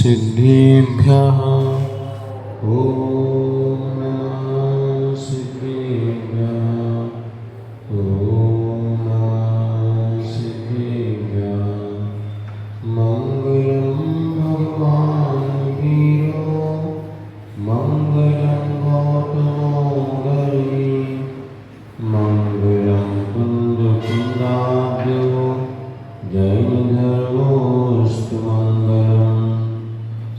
सिद्धिभ्यः ॐ नमः सिद्धिभ्यः ॐ नमः सिद्धिभ्यः मङ्गलं भगवान् वीरो मङ्गलं गौतमोदरी मङ्गलं कुन्दकुन्दाब्जो जैनधर्मोऽस्तु मङ्गलम्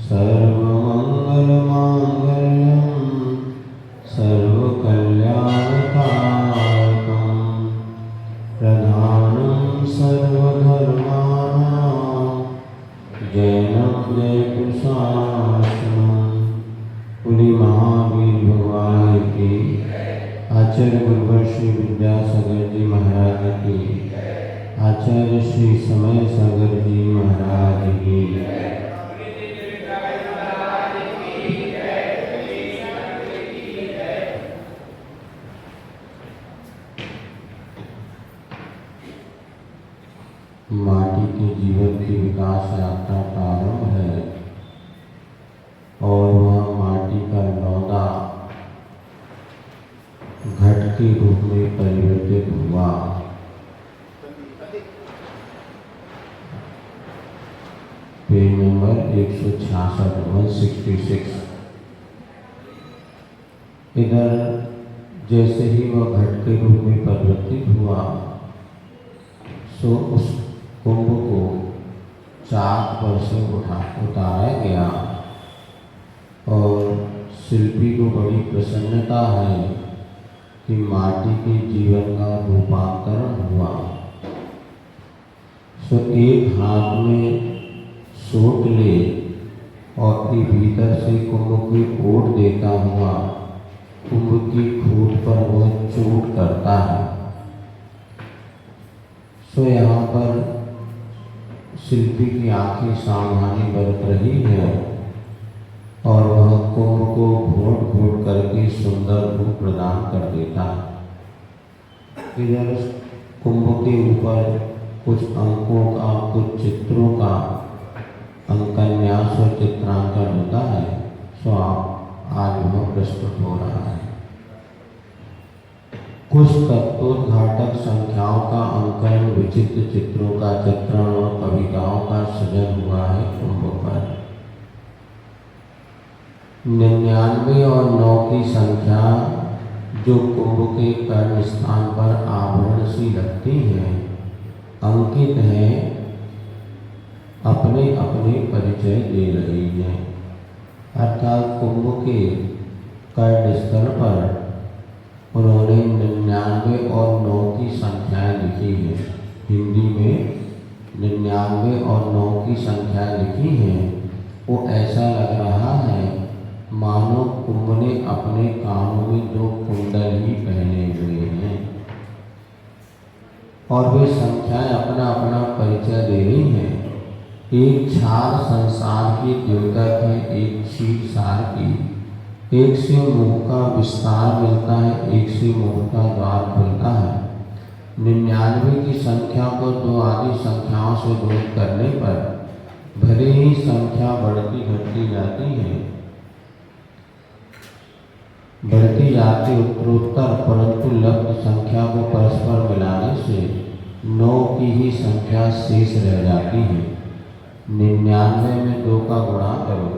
सर्वमङ्गलमाङ्गल्यं सर्वकल्याणकारकं प्रधानं सर्वधर्माणां जैनं जयप्रशासनं पुरी महावीर भगवान की आचार्य गुरुवर श्री विद्यासागर जी महाराज की आचार्य श्री समय सागर जी महाराज की माटी के जीवन की विकास यात्रा प्रारंभ है और वह माटी का लौदा घट के रूप में परिवर्तित हुआ। पेज नंबर 166 इधर जैसे ही वह घट के रूप में परिवर्तित हुआ सो उस कुंभ को चाक पर से उतारा गया और शिल्पी को बड़ी प्रसन्नता है कि माटी के जीवन का रूपांतरण हुआ। सो एक हाथ में सोट ले और भीतर से कुंभ की ओट देता हुआ कुंभ की खूंट पर वह चोट करता है। सो यहाँ पर शिल्पी की आंखें सावधानी बरत रही है और वह कुंभ को घोट घोट करके सुंदर रूप प्रदान कर देता है। इधर कुंभ के ऊपर कुछ अंकों का कुछ चित्रों का अंकन्यास और चित्रांकन होता है। सो आज वह प्रस्तुत हो रहा है। कुछ तत्वोद्घाटक संख्याओं का अंकन विचित्र चित्रों का चित्रण और कविताओं का सृजन हुआ है कुंभ पर। 99 और 9 की संख्या जो कुंभ के कर्ण स्थान पर आवरण सी लगती है अंकित है अपने अपने परिचय दे रही है। अर्थात कुंभ के कर्ण स्थल पर उन्होंने 99 और 9 की संख्याएं लिखी है। हिंदी में 99 और 9 की संख्या लिखी है। वो ऐसा लग रहा है मानो कुंभ ने अपने कानों में 2 कुंडल ही पहने हुए हैं और वे संख्याएं अपना अपना परिचय दे रही हैं। एक छाल संसार की द्योतक है, एक छील सार की। एक से मुख का विस्तार मिलता है, एक से मुख का द्वार खुलता है। 99 की संख्या को 2 आदि संख्याओं से गुणित करने पर भले ही संख्या बढ़ती घटती जाती है, बढ़ती जाती उत्तरोत्तर, परंतु लब्ध संख्या को परस्पर मिलाने से 9 की ही संख्या शेष रह जाती है। 99 में 2 का गुणा करो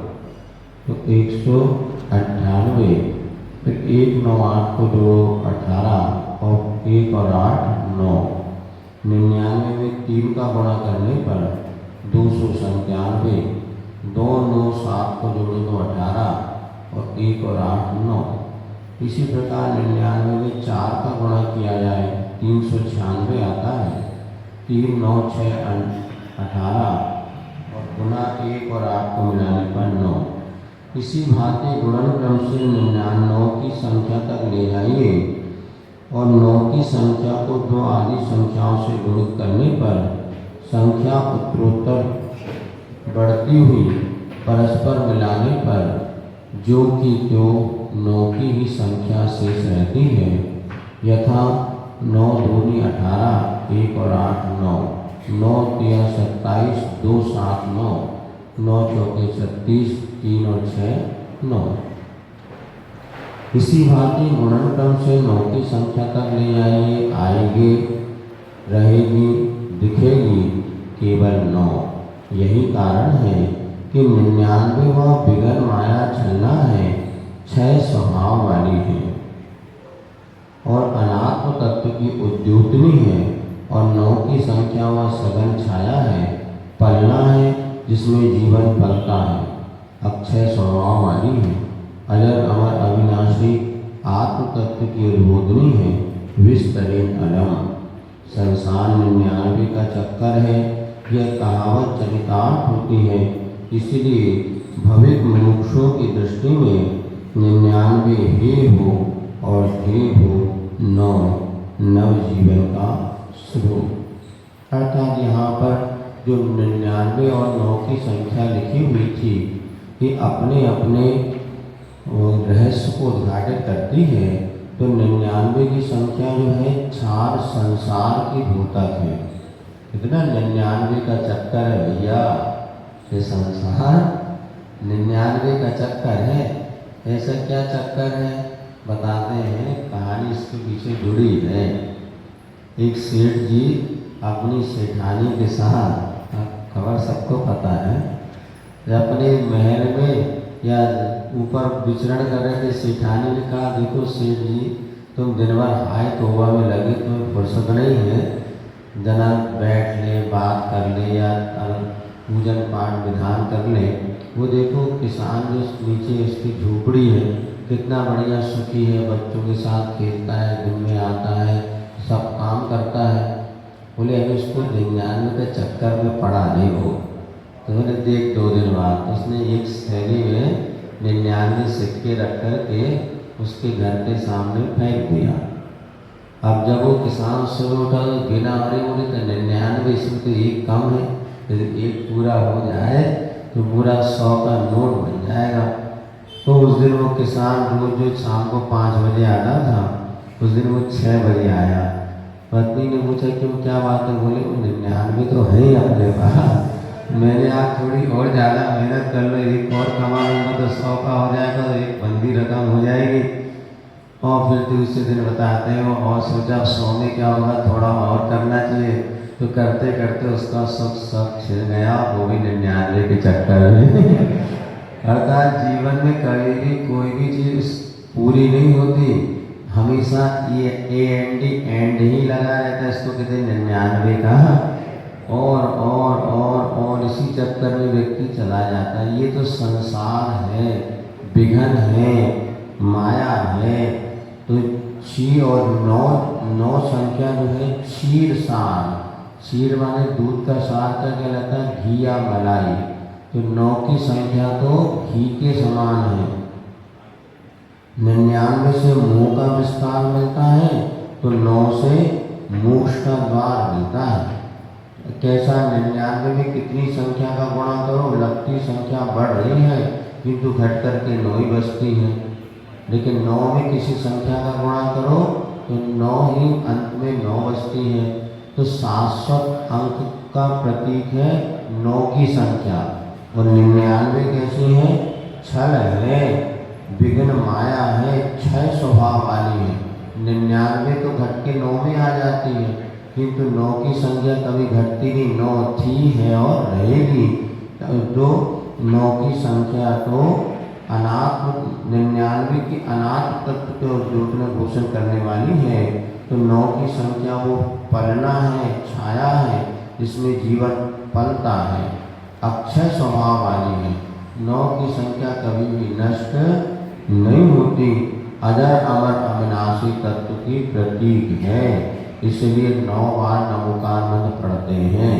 तो 198, फिर 1 9 8 को 2 18 और 1 और 8 9। 99 में 3 का गुणा करने पर 297, 2 9 7 को जोड़ो तो 18 और 1 और 8 9। इसी प्रकार 99 में 4 का गुणा किया जाए 396 आता है। 3 9 6 18 और गुणा 1 और 8 को मिलाने पर 9। इसी भांति गुणन क्रम से 99 की संख्या तक ले जाइए और 9 की संख्या को 2 आदि संख्याओं से गुणित करने पर संख्या उत्तरोत्तर बढ़ती हुई परस्पर मिलाने पर जो कि 9 की ही संख्या शेष रहती है। यथा 9 दूनी 18, 1 और 8 9, 9 13 27, 2 7 9, 9 चौके 36, 3 और 6 9। इसी भांति गुणन क्रम से 9 की संख्या तक ले आइए, आएगी, रहेगी, दिखेगी केवल 9। यही कारण है कि 99वां विघन माया छलना है, 6 स्वभाव वाली है और अनात्म तत्व की उद्योतनी है, और 9 की संख्या वह सघन छाया है, पलना है जिसमें जीवन पलता है, अक्षय स्वभाव वाली है, अजर अमर अविनाशी आत्म तत्व की उद्बोधनी है, विस्तरीन अलम। संसार 99 का चक्कर है, यह कहावत चरितार्थ होती है, इसलिए भविक मुमुक्षुओं की दृष्टि में 99 हे हो और हे हो 9 नव जीवन का स्वरूप। अर्थात यहाँ पर जो 99 और 9 की संख्या लिखी हुई थी, ये अपने अपने रहस्य को उद्घाटित करती है। तो 99 की संख्या जो है 4 संसार की भूतक है। कितना 99 का चक्कर है भैया, ये संसार 99 का चक्कर है। ऐसा क्या चक्कर है बताते हैं, कहानी इसके पीछे जुड़ी है। एक सेठ जी अपनी सेठानी के साथ, खबर सबको पता है, अपने महल में या ऊपर विचरण कर रहे थे। सेठानी ने कहा, देखो सेठ जी, तुम दिन भर हाय तौबा में लगे, तुम्हें फुर्सत नहीं है, जना बैठ ले, बात कर ले या पूजन पाठ विधान कर ले। वो देखो किसान जो नीचे उसकी झोपड़ी है, कितना बढ़िया सुखी है, बच्चों के साथ खेलता है, दिन में आता है, सब काम करता है। बोले अभी उसको 99 के चक्कर में पड़ा नहीं हो। तो मैंने देख 2 दिन बाद उसने एक थैली में 99 सिक्के रख कर के उसके घर के सामने फेंक दिया। अब जब वो किसान सुबह उठा तो बिना अरे बोले तो 99 इसमें तो एक कम है, यदि एक पूरा हो जाए तो पूरा 100 का नोट बन जाएगा। तो उस दिन वो किसान रोज जो शाम को 5 बजे आता था, उस दिन वो 6 बजे आया। पत्नी ने पूछा क्यों, क्या बात है? बोले वो 99 तो है ही अपने पास, मैंने आप थोड़ी और ज़्यादा मेहनत कर लो, एक और कमा लूँगा तो 100 का हो जाएगा, तो एक बंदी रकम हो जाएगी। और फिर दूसरे दिन बताते हैं वो और सोचा 100 में क्या होगा, थोड़ा और करना चाहिए। तो करते करते उसका सब छिड़ गया, वो भी 99 के चक्कर में। अर्थात जीवन में कभी भी कोई भी चीज़ पूरी नहीं होती, हमेशा ये एंड ही लगा रहता है। इसको कहते हैं 99 का और इसी चक्कर में व्यक्ति चला जाता है। ये तो संसार है, विघन है, माया है। तो 6 और 9 संख्या जो है क्षीर सार, क्षीर माने दूध का सार का कहलाता है घी या मलाई। तो 9 की संख्या तो घी के समान है। 99 से मोह का विस्तार मिलता है, तो 9 से मोक्ष का द्वार मिलता है। कैसा 99 में कितनी संख्या का गुणा करो, लगती संख्या बढ़ रही है, किंतु घट करके 9 ही बचती है। लेकिन 9 में किसी संख्या का गुणा करो तो 9 ही अंत में 9 बचती है। तो शाश्वत अंक का प्रतीक है 9 की संख्या। और 99 कैसी है? छल है, विघ्न माया है, क्षय स्वभाव वाली है। 99 तो घट के 9 में आ जाती है, किंतु 9 की संख्या कभी घटती नहीं, 9 थी है और रहेगी। तो 9 की संख्या तो अनात्म 99 की अनात्म तत्व के उद्योग में घोषण करने वाली है। तो 9 की संख्या वो पलना है, छाया है, जिसमें जीवन पलता है, अक्षय स्वभाव वाली है। 9 की संख्या कभी भी नष्ट नहीं होती, अजर अमर अविनाशी तत्व की प्रतीक है। इसलिए 9 बार नमोकार मंत्र पढ़ते हैं,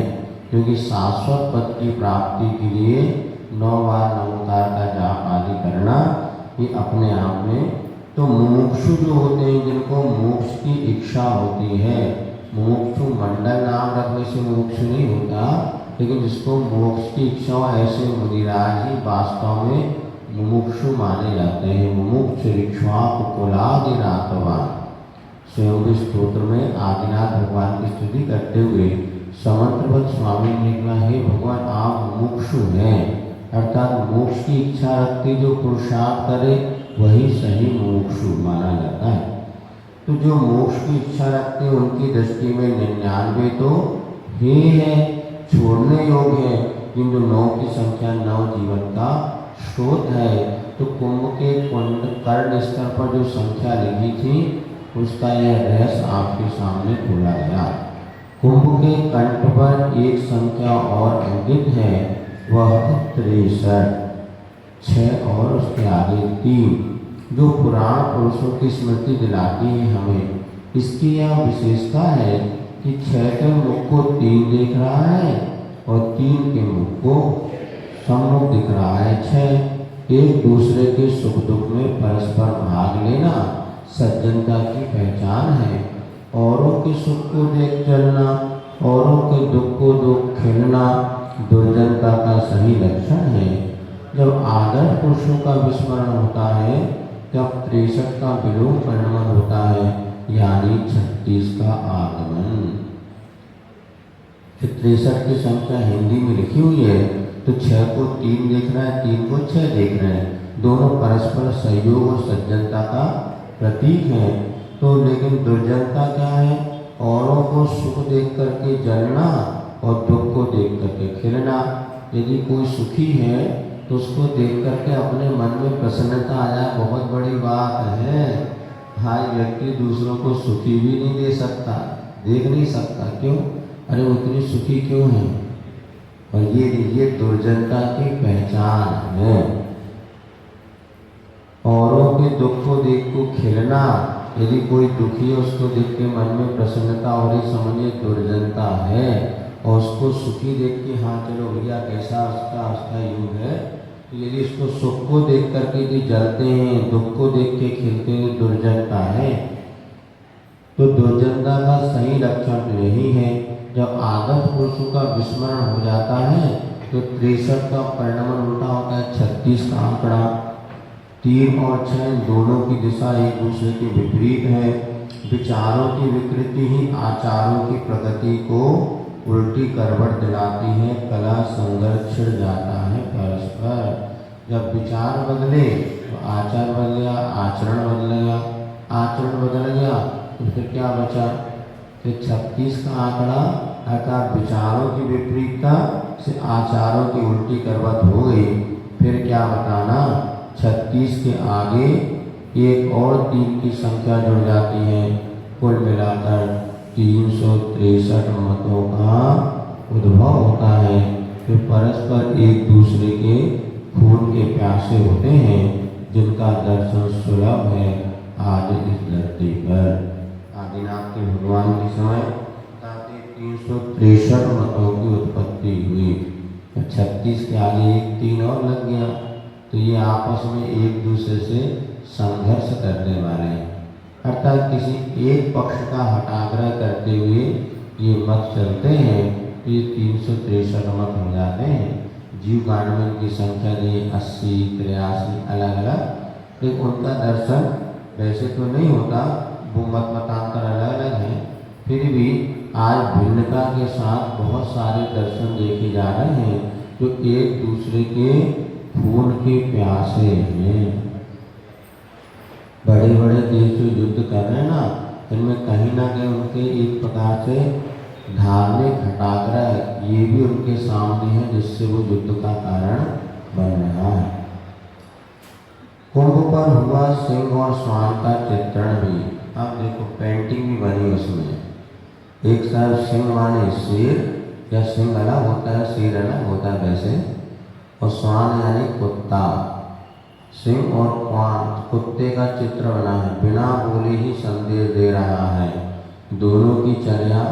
क्योंकि शाश्वत पद की प्राप्ति के लिए 9 बार नमोकार का जाप आदि करना ये अपने आप में। तो मुमुक्षु जो होते हैं, जिनको मोक्ष की इच्छा होती है, मुमुक्षु मंडल नाम रखने से मोक्ष नहीं होता, लेकिन जिसको मोक्ष की इच्छा हो, ऐसे मुनिराज ही वास्तव में मुमुक्षु माने जाते हैं। मुमुक्ष इक्ष्वाकु कुलादिनाथवान। स्वयं स्तोत्र में आदिनाथ भगवान की स्तुति करते हुए समंत्रवत स्वामी ने कहा, हे भगवान आप मुमुक्षु हैं, अर्थात मोक्ष की इच्छा रखते जो पुरुषार्थ करे वही सही मुमुक्षु माना जाता है। तो जो मोक्ष की इच्छा रखते हैं उनकी दृष्टि में 99 तो हे है, छोड़ने योग्य है, किंतु 9 की संख्या 9 जीवन का स्रोत है। तो कुंभ के कर्ण स्तर पर जो संख्या लिखी थी उसका यह रहस्य आपके सामने खोला गया। कुंभ के कंठ पर एक संख्या और अंकित है, वह 63, 6 और उसके आगे 3, जो पुराण पुरुषों की स्मृति दिलाती है हमें। इसकी यह विशेषता है कि 6 के मुख को 3 देख रहा है और 3 के मुख को सम्मुख दिख रहा है। 6 एक दूसरे के सुख दुख में परस्पर भाग लेना सज्जनता की पहचान है। औरों के सुख को देख चलना, औरों के दुख को दुख खिलना दुर्जनता का सही लक्षण है। जब आदर्श पुरुषों का विस्मरण होता है तब 63 का विलोम परिणमन होता है, यानी 36 का आगमन। 63 की संख्या हिंदी में लिखी हुई है तो 6 को 3 देख रहा है, 3 को 6 देख रहे हैं, दोनों परस्पर सहयोग और सज्जनता का प्रतीक है। तो लेकिन दुर्जनता क्या है? औरों को सुख देख करके जलना और दुख को देख करके खिलना। यदि कोई सुखी है तो उसको देख करके अपने मन में प्रसन्नता आ जाए, बहुत बड़ी बात है। हाँ, व्यक्ति दूसरों को सुखी भी नहीं दे सकता, देख नहीं सकता। क्यों? अरे वो इतनी सुखी क्यों है? और ये दुर्जनता की पहचान है। औरों के दुख को देख को खिलना, यदि कोई दुखी है उसको देख के मन में प्रसन्नता हो रही, समझिए दुर्जनता है। और उसको सुखी देख के हाँ चलो भैया कैसा उसका युग है, तो यदि इसको सुख को देख करके यदि जलते हैं, दुख को देख के खिलते हुए दुर्जनता है। तो दुर्जनता का सही लक्षण तो यही है। जब आदर्श पुरुषों का विस्मरण हो जाता है तो 63 का परिणमन उल्टा होता है, 36 का आंकड़ा। 3 और 6 दोनों की दिशा एक दूसरे के विपरीत है। विचारों की विकृति ही आचारों की प्रगति को उल्टी करवट दिलाती है। कला संघर्ष छिड़ जाता है परस्पर। जब विचार बदले तो आचार बदल गया, आचरण बदल गया, आचरण बदल गया तो फिर क्या बचा? फिर 36 का आंकड़ा अर्थात विचारों की विपरीतता से आचारों की उल्टी करवट हो गई। फिर क्या बताना? 36 के आगे एक और 3 की संख्या जुड़ जाती है। कुल मिलाकर 363 मतों का उद्भव होता है। फिर परस्पर एक दूसरे के खून के प्यासे होते हैं, जिनका दर्शन सुलभ है आज इस धरती पर। आदिनाथ के भगवान के समय 363 मतों की उत्पत्ति हुई। 36 के आगे एक 3 और लग गया, तो ये आपस में एक दूसरे से संघर्ष करने वाले हैं। अर्थात किसी एक पक्ष का हटाग्रह करते हुए ये मत चलते हैं तो ये 363 मत हो जाते हैं। जीव कांड में इनकी संख्या दी 80, 83 अलग अलग, लेकिन उनका दर्शन वैसे तो नहीं होता, वो मतांतर अलग अलग हैं। फिर भी आज भिन्नता के साथ बहुत सारे दर्शन देखे जा रहे हैं जो एक दूसरे के खून के प्यासे हैं। बड़े बड़े देश जो युद्ध कर रहे हैं ना, इनमें कहीं ना कहीं उनके एक प्रकार से धार्मिक हटाग्रह ये भी उनके सामने है, जिससे वो युद्ध का कारण बन रहा है। कुंभ पर हुआ सिंह और श्वान का चित्रण भी, अब देखो पेंटिंग भी बनी उसमें। एक साइड सिंह माने शेर या सिंह अलग होता है, शेर अलग होता है वैसे, और श्वान यानी कुत्ता। सिंह और क्वान कुत्ते का चित्र बना है, बिना बोले ही संदेश दे रहा है। दोनों की चर्या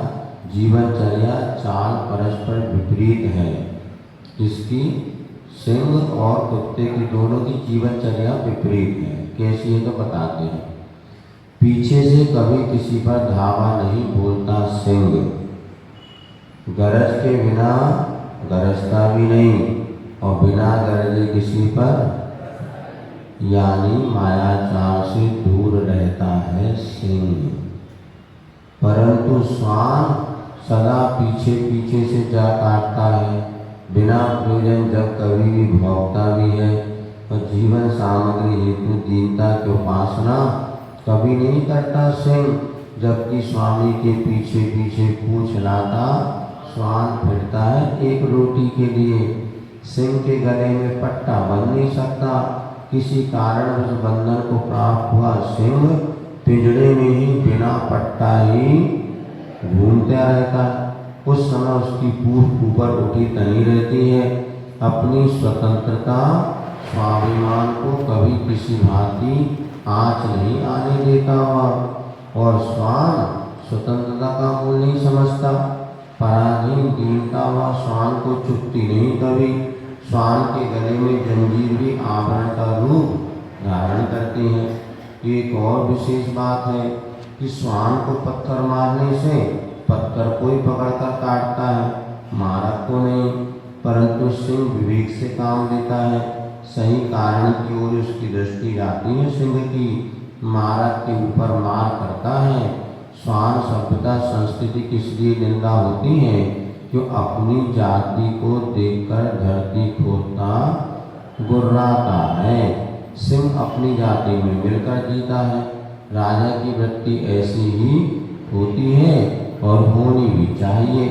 जीवनचर्या चाल परस्पर विपरीत है। इसकी सिंह और कुत्ते की दोनों की जीवनचर्या विपरीत है। कैसी है तो बताते हैं। पीछे से कभी किसी पर धावा नहीं बोलता सिंह, गरज के बिना गरजता भी नहीं, और बिना गरजे किसी पर यानी मायाचार से दूर रहता है सिंह। परंतु श्वान सदा पीछे पीछे से जा काटता है, बिना प्रयोजन जब कभी भी भोगता भी है और जीवन सामग्री हेतु दीनता की उपासना कभी नहीं करता सिंह, जबकि स्वामी के पीछे पीछे पूछ लाता श्वान फिरता है एक रोटी के लिए। सिंह के गले में पट्टा बन नहीं सकता, किसी कारण उस बंधन को प्राप्त हुआ सिंह पिंजड़े में ही बिना पट्टा ही घूमता रहता है। उस समय उसकी पूंछ ऊपर उठी तनी रहती है। अपनी स्वतंत्रता स्वाभिमान को कभी किसी भांति आँच नहीं आने देता हुआ, और श्वान स्वतंत्रता का मूल नहीं समझता। पराधीन दीनता व श्वान को चुपती नहीं कभी। श्वान के गले में जंजीर भी आवरण का रूप धारण करती है। एक और विशेष बात है कि श्वान को पत्थर मारने से पत्थर को ही पकड़कर काटता है, मारक को नहीं। परंतु सिंह विवेक से काम लेता है, सही कारण की ओर उसकी दृष्टि जाती है। सिंह की मारक के ऊपर मार करता है। श्वान सभ्यता संस्कृति की इसलिए निंदा होती है कि अपनी जाति को देखकर धरती खोदता गुर्राता है। सिंह अपनी जाति में मिलकर जीता है। राजा की वृत्ति ऐसी ही होती है और होनी भी चाहिए।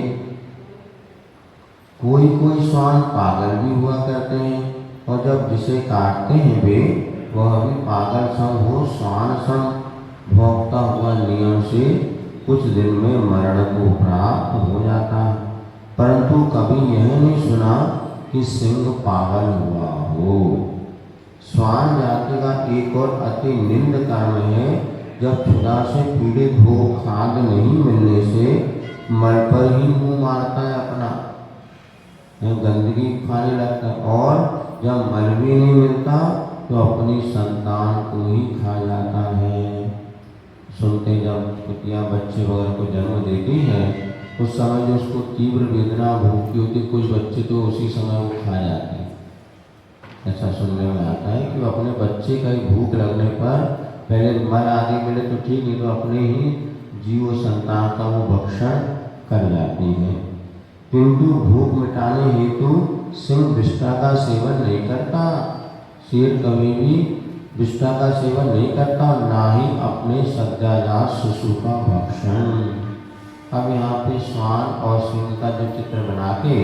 कोई कोई श्वान पागल भी हुआ करते हैं, और जब जिसे काटते हैं वे वह भी पागल सम हो श्वान सम भोगता हुआ नियम से कुछ दिन में मरण को प्राप्त हो जाता है। परंतु कभी यह नहीं सुना कि सिंह पागल हुआ हो। श्वान जाति का एक और अति निंद कर्म है, जब क्षुधा से पीड़ित हो खाद्य नहीं मिलने से मल पर ही मुंह मारता है अपना, गंदगी खाने लगता है, और जब मल भी नहीं मिलता तो अपनी संतान को ही खा जाता है। सुनते जब कुतिया बच्चे वगैरह को जन्म देती है उस समय जो उसको तीव्र वेदना भूख की होती, कुछ बच्चे तो उसी समय वो खा जाते हैं। ऐसा सुनने में आता है कि वो अपने बच्चे का ही भूख लगने पर पहले मल आदि मिले तो ठीक, नहीं तो अपने ही जीव संतान का वो भक्षण कर जाती है। किंतु भूख मिटाने हेतु सिंह विष्ठा का सेवन नहीं करता। शेर कभी भी विष्ठा का सेवन नहीं करता, ना ही अपने सद्याजात शिशु का भक्षण। अब यहाँ पे श्वान और सिंह का जो चित्र बना के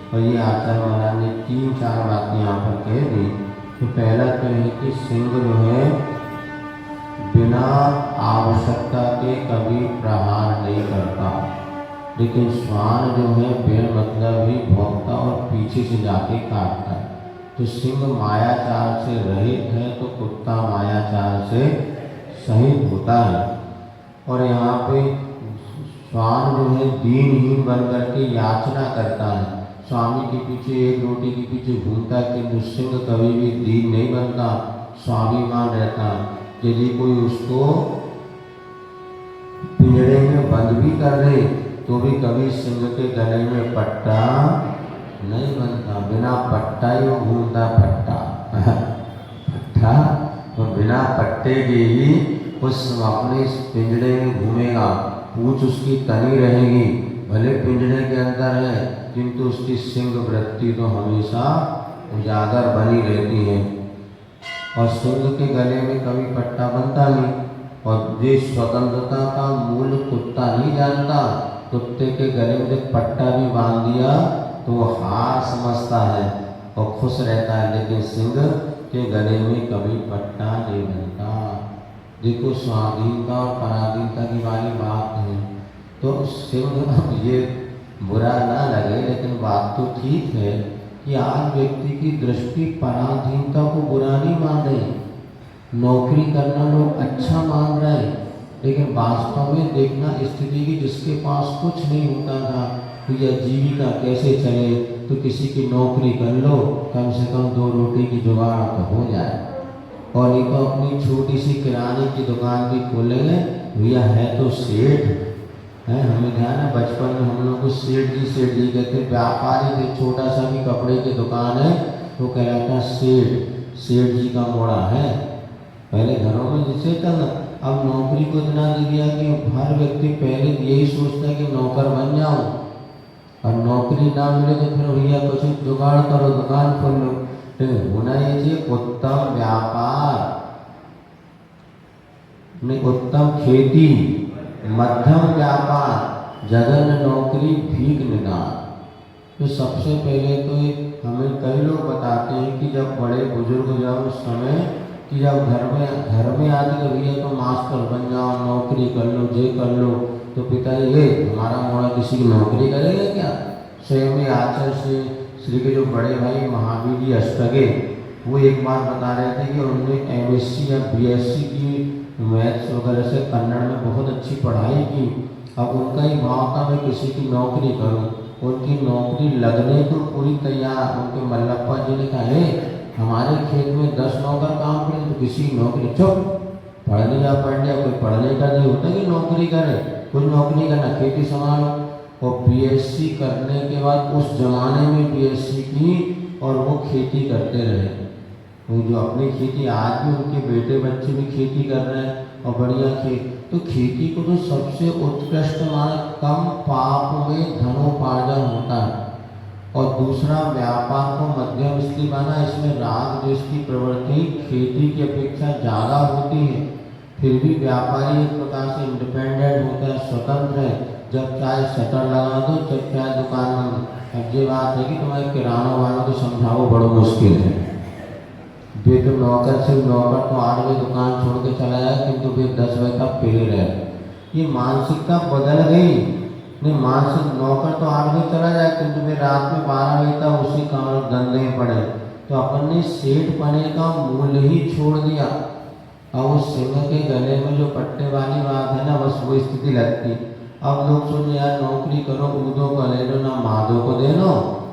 और ये आचार्य महाराज ने 3-4 बातें यहाँ पर कह दी। तो पहला तो है कि सिंह जो है बिना आवश्यकता के कभी प्रहार नहीं करता, लेकिन श्वान जो है बिना मतलब ही भौंकता और पीछे से जाके काटता है। तो सिंह मायाचार से रहित है तो कुत्ता मायाचार से सहित होता है। और यहाँ पे श्वान जो है दीनहीन बन करके याचना करता है, स्वामी के पीछे एक रोटी के पीछे घूमता है, किंतु सिंह कभी भी दीन नहीं बनता, स्वाभिमान रहता। यदि कोई उसको पिंजड़े में बंद भी कर दे तो भी कभी सिंह के गले में पट्टा नहीं बनता, बिना पट्टा ही वो घूमता पट्टा पट्टा तो बिना पट्टे के ही उस अपने पिंजड़े में घूमेगा। पूंछ उसकी तनी रहेगी, भले पिंजड़े के अंदर है, किंतु उसकी सिंह वृत्ति तो हमेशा उजागर बनी रहती है। और सिंह के गले में कभी पट्टा बनता नहीं। और ये स्वतंत्रता का मूल कुत्ता नहीं जानता। कुत्ते के गले में जब पट्टा भी बांध दिया तो वो हार समझता है और खुश रहता है, लेकिन सिंह के गले में कभी पट्टा नहीं बनता। देखो स्वाधीनता और पराधीनता की वाली बात है। तो सिंह ये बुरा ना लगे, लेकिन बात तो ठीक है कि आज व्यक्ति की दृष्टि पराधीनता को बुरा नहीं मान रही। नौकरी करना लोग अच्छा मान रहे हैं, लेकिन वास्तव में देखना स्थिति की जिसके पास कुछ नहीं होता था तो यह जीविका कैसे चले, तो किसी की नौकरी कर लो, कम से कम 2 रोटी की जुगाड़ तो हो जाए। और एक तो अपनी छोटी सी किराने की दुकान भी खोले लें, भैया है तो सेठ है। हमें ध्यान है बचपन में हम लोग को सेठ जी कहते, व्यापारी थे, छोटा सा भी कपड़े की दुकान है तो कहलाता सेठ, सेठ जी का मोड़ा है। पहले घरों में जिससे चलना, अब नौकरी को इतना दे दिया कि हर व्यक्ति पहले यही सोचता है कि नौकर बन जाऊं। और नौकरी ना मिले तो फिर भैया कुछ जुगाड़ करो, दुकान खोल लो। लेकिन होना ये चाहिए उत्तम व्यापार, नहीं उत्तम खेती, मध्यम व्यापार, जगन नौकरी, भीख निदान। तो सबसे पहले तो हमें कई लोग बताते हैं कि जब बड़े बुजुर्ग जब उस समय कि जब घर में आते तो भैया तो मास्टर बन जाओ, नौकरी कर लो, ये कर लो। तो पिताजी ये हमारा मोड़ा किसी की नौकरी करेगा क्या? स्वयं आचार्य से श्री के जो बड़े भाई महावीर जी अष्टगे, वो एक बार बता रहे थे कि उन्होंने MSc या BSc की मैथ्स वगैरह से कन्नड़ में बहुत अच्छी पढ़ाई की। अब उनका ही भाव था मैं किसी की नौकरी करूं। उनकी नौकरी लगने तो पूरी तैयार, उनके मल्लप्पा जी ने कहा है हमारे खेत में 10 नौकर काम करें तो किसी की नौकरी, चुप पढ़ने जा पढ़ने, कोई पढ़ने का नहीं होता कि नौकरी करे, कुछ नौकरी करना, खेती संभालो। और BSc करने के बाद उस जमाने में BSc की और वो खेती करते रहे। वो जो अपनी खेती, आज भी उनके बेटे बच्चे भी खेती कर रहे हैं और बढ़िया खेती। तो खेती को तो सबसे उत्कृष्ट मान, कम पाप में धनोपार्जन होता है। और दूसरा व्यापार को मध्यम इसलिए माना, इसमें राग द्वेष की प्रवृत्ति खेती की अपेक्षा ज़्यादा होती है। फिर भी व्यापारी एक प्रकार से इंडिपेंडेंट होता है, स्वतंत्र है। जब चाहे शटर लगा दो, जब चाहे दुकान में। अब ये बात है कि तुम्हारे किराना वालों को समझाओ बड़ा मुश्किल है। वे तो नौकर से नौकर तो 8 बजे दुकान छोड़ के चला जाए, किंतु वे 10 बजे तक फिरे रहे। ये मानसिकता बदल गई। नहीं मानसिक नौकर तो 8 बजे चला जाए, किंतु वे रात में 12 बजे तक उसी काम धंधे में पड़े। तो अपन ने सेठ पने का मूल्य ही छोड़ दिया। अब उस सिंह के गले में जो पट्टे वाली बात है ना, बस वो स्थिति लगती। अब लोग सोचे यार नौकरी करो, ऊदो को ले लो ना माधो को दे लो,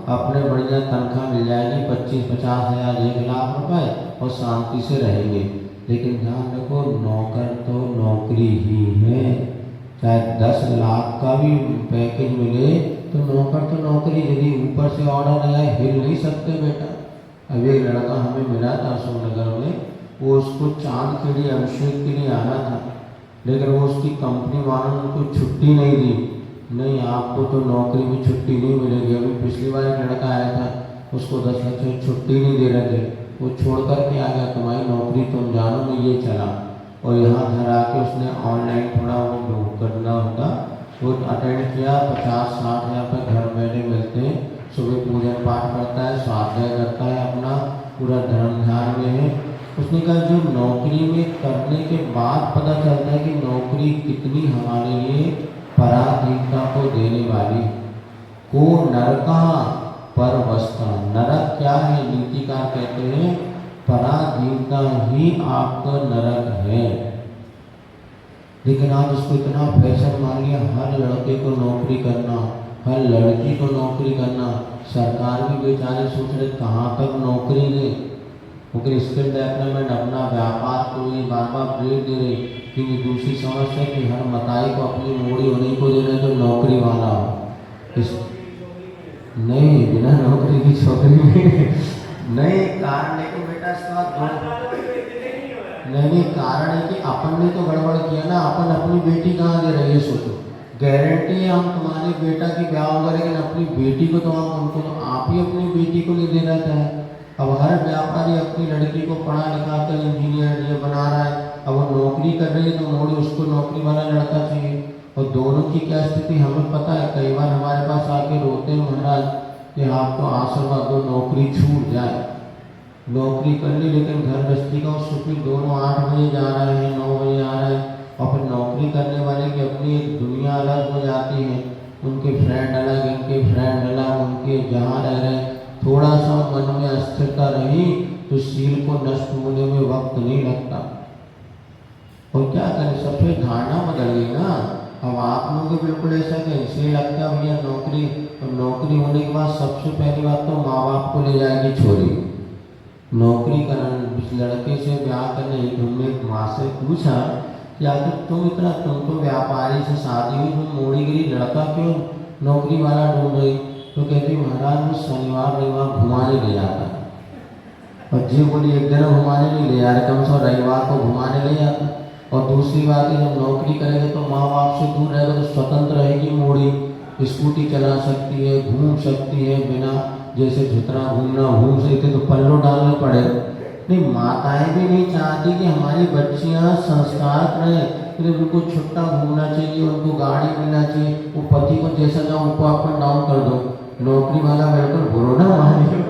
अपने बढ़िया तनख्वाह मिल जाएगी 25-50 हज़ार 1 लाख रुपए और शांति से रहेंगे। लेकिन ध्यान रखो नौकर तो नौकरी ही है, चाहे 10 लाख का भी पैकेज मिले तो नौकर तो नौकरी। यदि ऊपर से ऑर्डर आया हिल नहीं सकते बेटा। अब एक लड़का हमें मिला था अशोकनगर में, वो उसको चांद के लिए अभिषेक के लिए आना था, लेकिन वो उसकी कंपनी वालों ने उनको छुट्टी नहीं दी। नहीं आपको तो नौकरी में छुट्टी नहीं मिलेगी। अभी पिछली बार एक लड़का आया था, उसको 10 लाख से छुट्टी नहीं दे रहे थे, वो छोड़ कर के आ गया, तुम्हारी नौकरी तुम जानो में ये चला। और यहाँ घर आके उसने ऑनलाइन थोड़ा वो बुक करना होता, वो अटेंड किया। 50-60 हज़ार रुपये घर बैठे मिलते हैं। सुबह पूजन पाठ करता है, स्वाध्याय करता है, अपना पूरा धर्म ध्यान में है। उसने कहा जो नौकरी में करने के बाद पता चलता है कि नौकरी कितनी हमारे लिए पराधीनता को देने वाली। को नरका पर वस्ता, नरक क्या है? नीतिकार कहते हैं पराधीनता ही आपका नरक है। लेकिन आज उसको इतना फैशन मान लिया, हर लड़के को नौकरी करना, हर लड़की को नौकरी करना। सरकार भी बेचारे सोच रहे कहाँ तक नौकरी दे, क्योंकि स्किल डेवलपमेंट अपना व्यापार को ये बार बार ब्रेक दे रहे। क्योंकि दूसरी समस्या कि हर मताई को अपनी मोड़ी उन्हीं को दे रहे जो नौकरी वाला हो। नहीं बिना नौकरी की छोकरी नहीं कारण, लेकिन बेटा इसका नहीं कारण है कि अपन ने तो गड़बड़ किया ना। अपन अपनी बेटी कहाँ दे रहे हैं सोचो। गारंटी है हम तुम्हारे बेटा की ब्याह होगा, लेकिन अपनी बेटी को तो हम उनको तो आप ही अपनी बेटी को नहीं दे रहा है। अब हर व्यापारी अपनी लड़की को पढ़ा लिखा कर इंजीनियर ये बना रहा है, अब वो नौकरी कर रही है तो मोड़ी उसको नौकरी वाला लड़का चाहिए। और दोनों की क्या स्थिति हमें पता है। कई बार हमारे पास आके रोते हैं महाराज कि आपको आशीर्वाद दो नौकरी छूट जाए। नौकरी कर ली लेकिन घर गृहस्थी का सुखी दोनों 8 बजे जा रहे हैं, 9 बजे आ रहे हैं। और फिर नौकरी करने वाले की अपनी एक दुनिया अलग हो जाती है, उनके फ्रेंड अलग, इनके फ्रेंड अलग, उनके जहाँ रह रहे हैं। थोड़ा सा मन में अस्थिरता रही तो सील को नष्ट होने में वक्त नहीं लगता। और क्या करें, सबसे धारणा बदल गई ना। अब आप लोगों को बिल्कुल ऐसा कैसे लगता है भैया नौकरी, और नौकरी होने के बाद सबसे पहली बात तो माँ बाप को ले जाएगी छोरी नौकरी करने। इस लड़के से ब्याह करने तुमने माँ से पूछा कि आखिर तुम तो व्यापारी से शादी हुई, तुम मोड़ी गिरी, लड़का क्यों नौकरी वाला ढूंढ रही? तो कहती महाराज मैं शनिवार रविवार घुमाने ले जाता। और जी बोली एक दिन घुमाने नहीं ले जा रहे, कम से कम रविवार को घुमाने ले जाता। और दूसरी बात है जब नौकरी करेगा तो माँ बाप से दूर रहेगा तो स्वतंत्र रहेगी मोड़ी, स्कूटी चला सकती है, घूम सकती है, बिना जैसे जितना घूमना घूम सकते तो पल्लो डालना पड़े। नहीं, माताएं भी नहीं चाहती कि हमारी बच्चियां संस्कार करें, फिर उनको छुट्टा घूमना चाहिए, उनको गाड़ी मिलना चाहिए, वो पति को जैसा जाओ ऊपर अप एंड डाउन कर दो। नौकरी वाला बिल्कुल बुरो ना हमारी,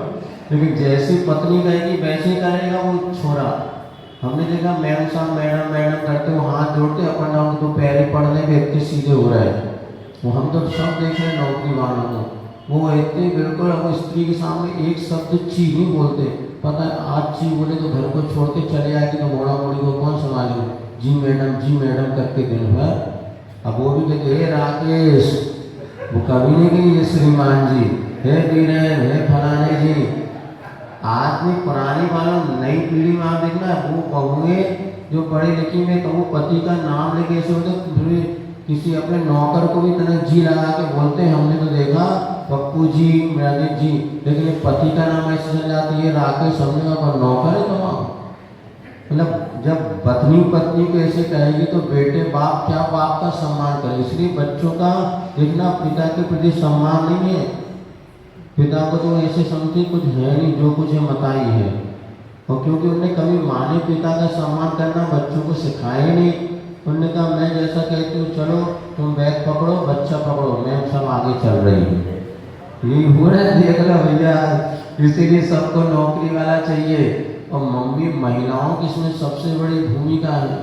लेकिन जैसी पत्नी कहेगी वैसे ही करेगा वो छोरा। हमने देखा मैम साहब मैडम मैडम करते वो हाथ जोड़ते अपन डाउन, तो पैर पड़ने व्यक्ति सीधे हो रहा है। वो हम तो सब देख रहे हैं नौकरी वालों को, वो इतने बिल्कुल अब स्त्री के सामने एक शब्द ची नहीं बोलते। पता है आज ची बोले तो घर को छोड़ के चले आएगी तो मोड़ा मोड़ी को कौन संभालेगा, जी मैडम करके दिन भर। अब वो भी कहते हे राकेश, वो कभी नहीं कही ये श्रीमान जी, हे बीरेन, हे फलाने जी। आदमी पुरानी वालों नई पीढ़ी में आप देखना वो बहुएं जो पढ़ी लिखी में तो वो पति का नाम लेके ऐसे होते, किसी अपने नौकर को भी इतना जी लगा के बोलते हैं। हमने तो देखा पप्पू जी, राजेश जी, लेकिन पति का नाम ऐसे चल जाती है राकेश, हमने का नौकर है तो मतलब जब पत्नी पत्नी को ऐसे कहेगी तो बेटे बाप क्या बाप का सम्मान करे। इसलिए बच्चों का देखना पिता के प्रति सम्मान नहीं है, पिता को तो ऐसे समझे कुछ है नहीं, जो कुछ है मताई है। और क्योंकि उन्होंने कभी माँ ने पिता का सम्मान करना बच्चों को सिखाया नहीं। उन्होंने कहा मैं जैसा कहती हूँ चलो तुम बैग पकड़ो बच्चा पकड़ो, मैं सब आगे चल रही हूँ। यही हो रहा है देख लो भैया, इसीलिए सबको नौकरी वाला चाहिए। और मम्मी महिलाओं की इसमें सबसे बड़ी भूमिका है।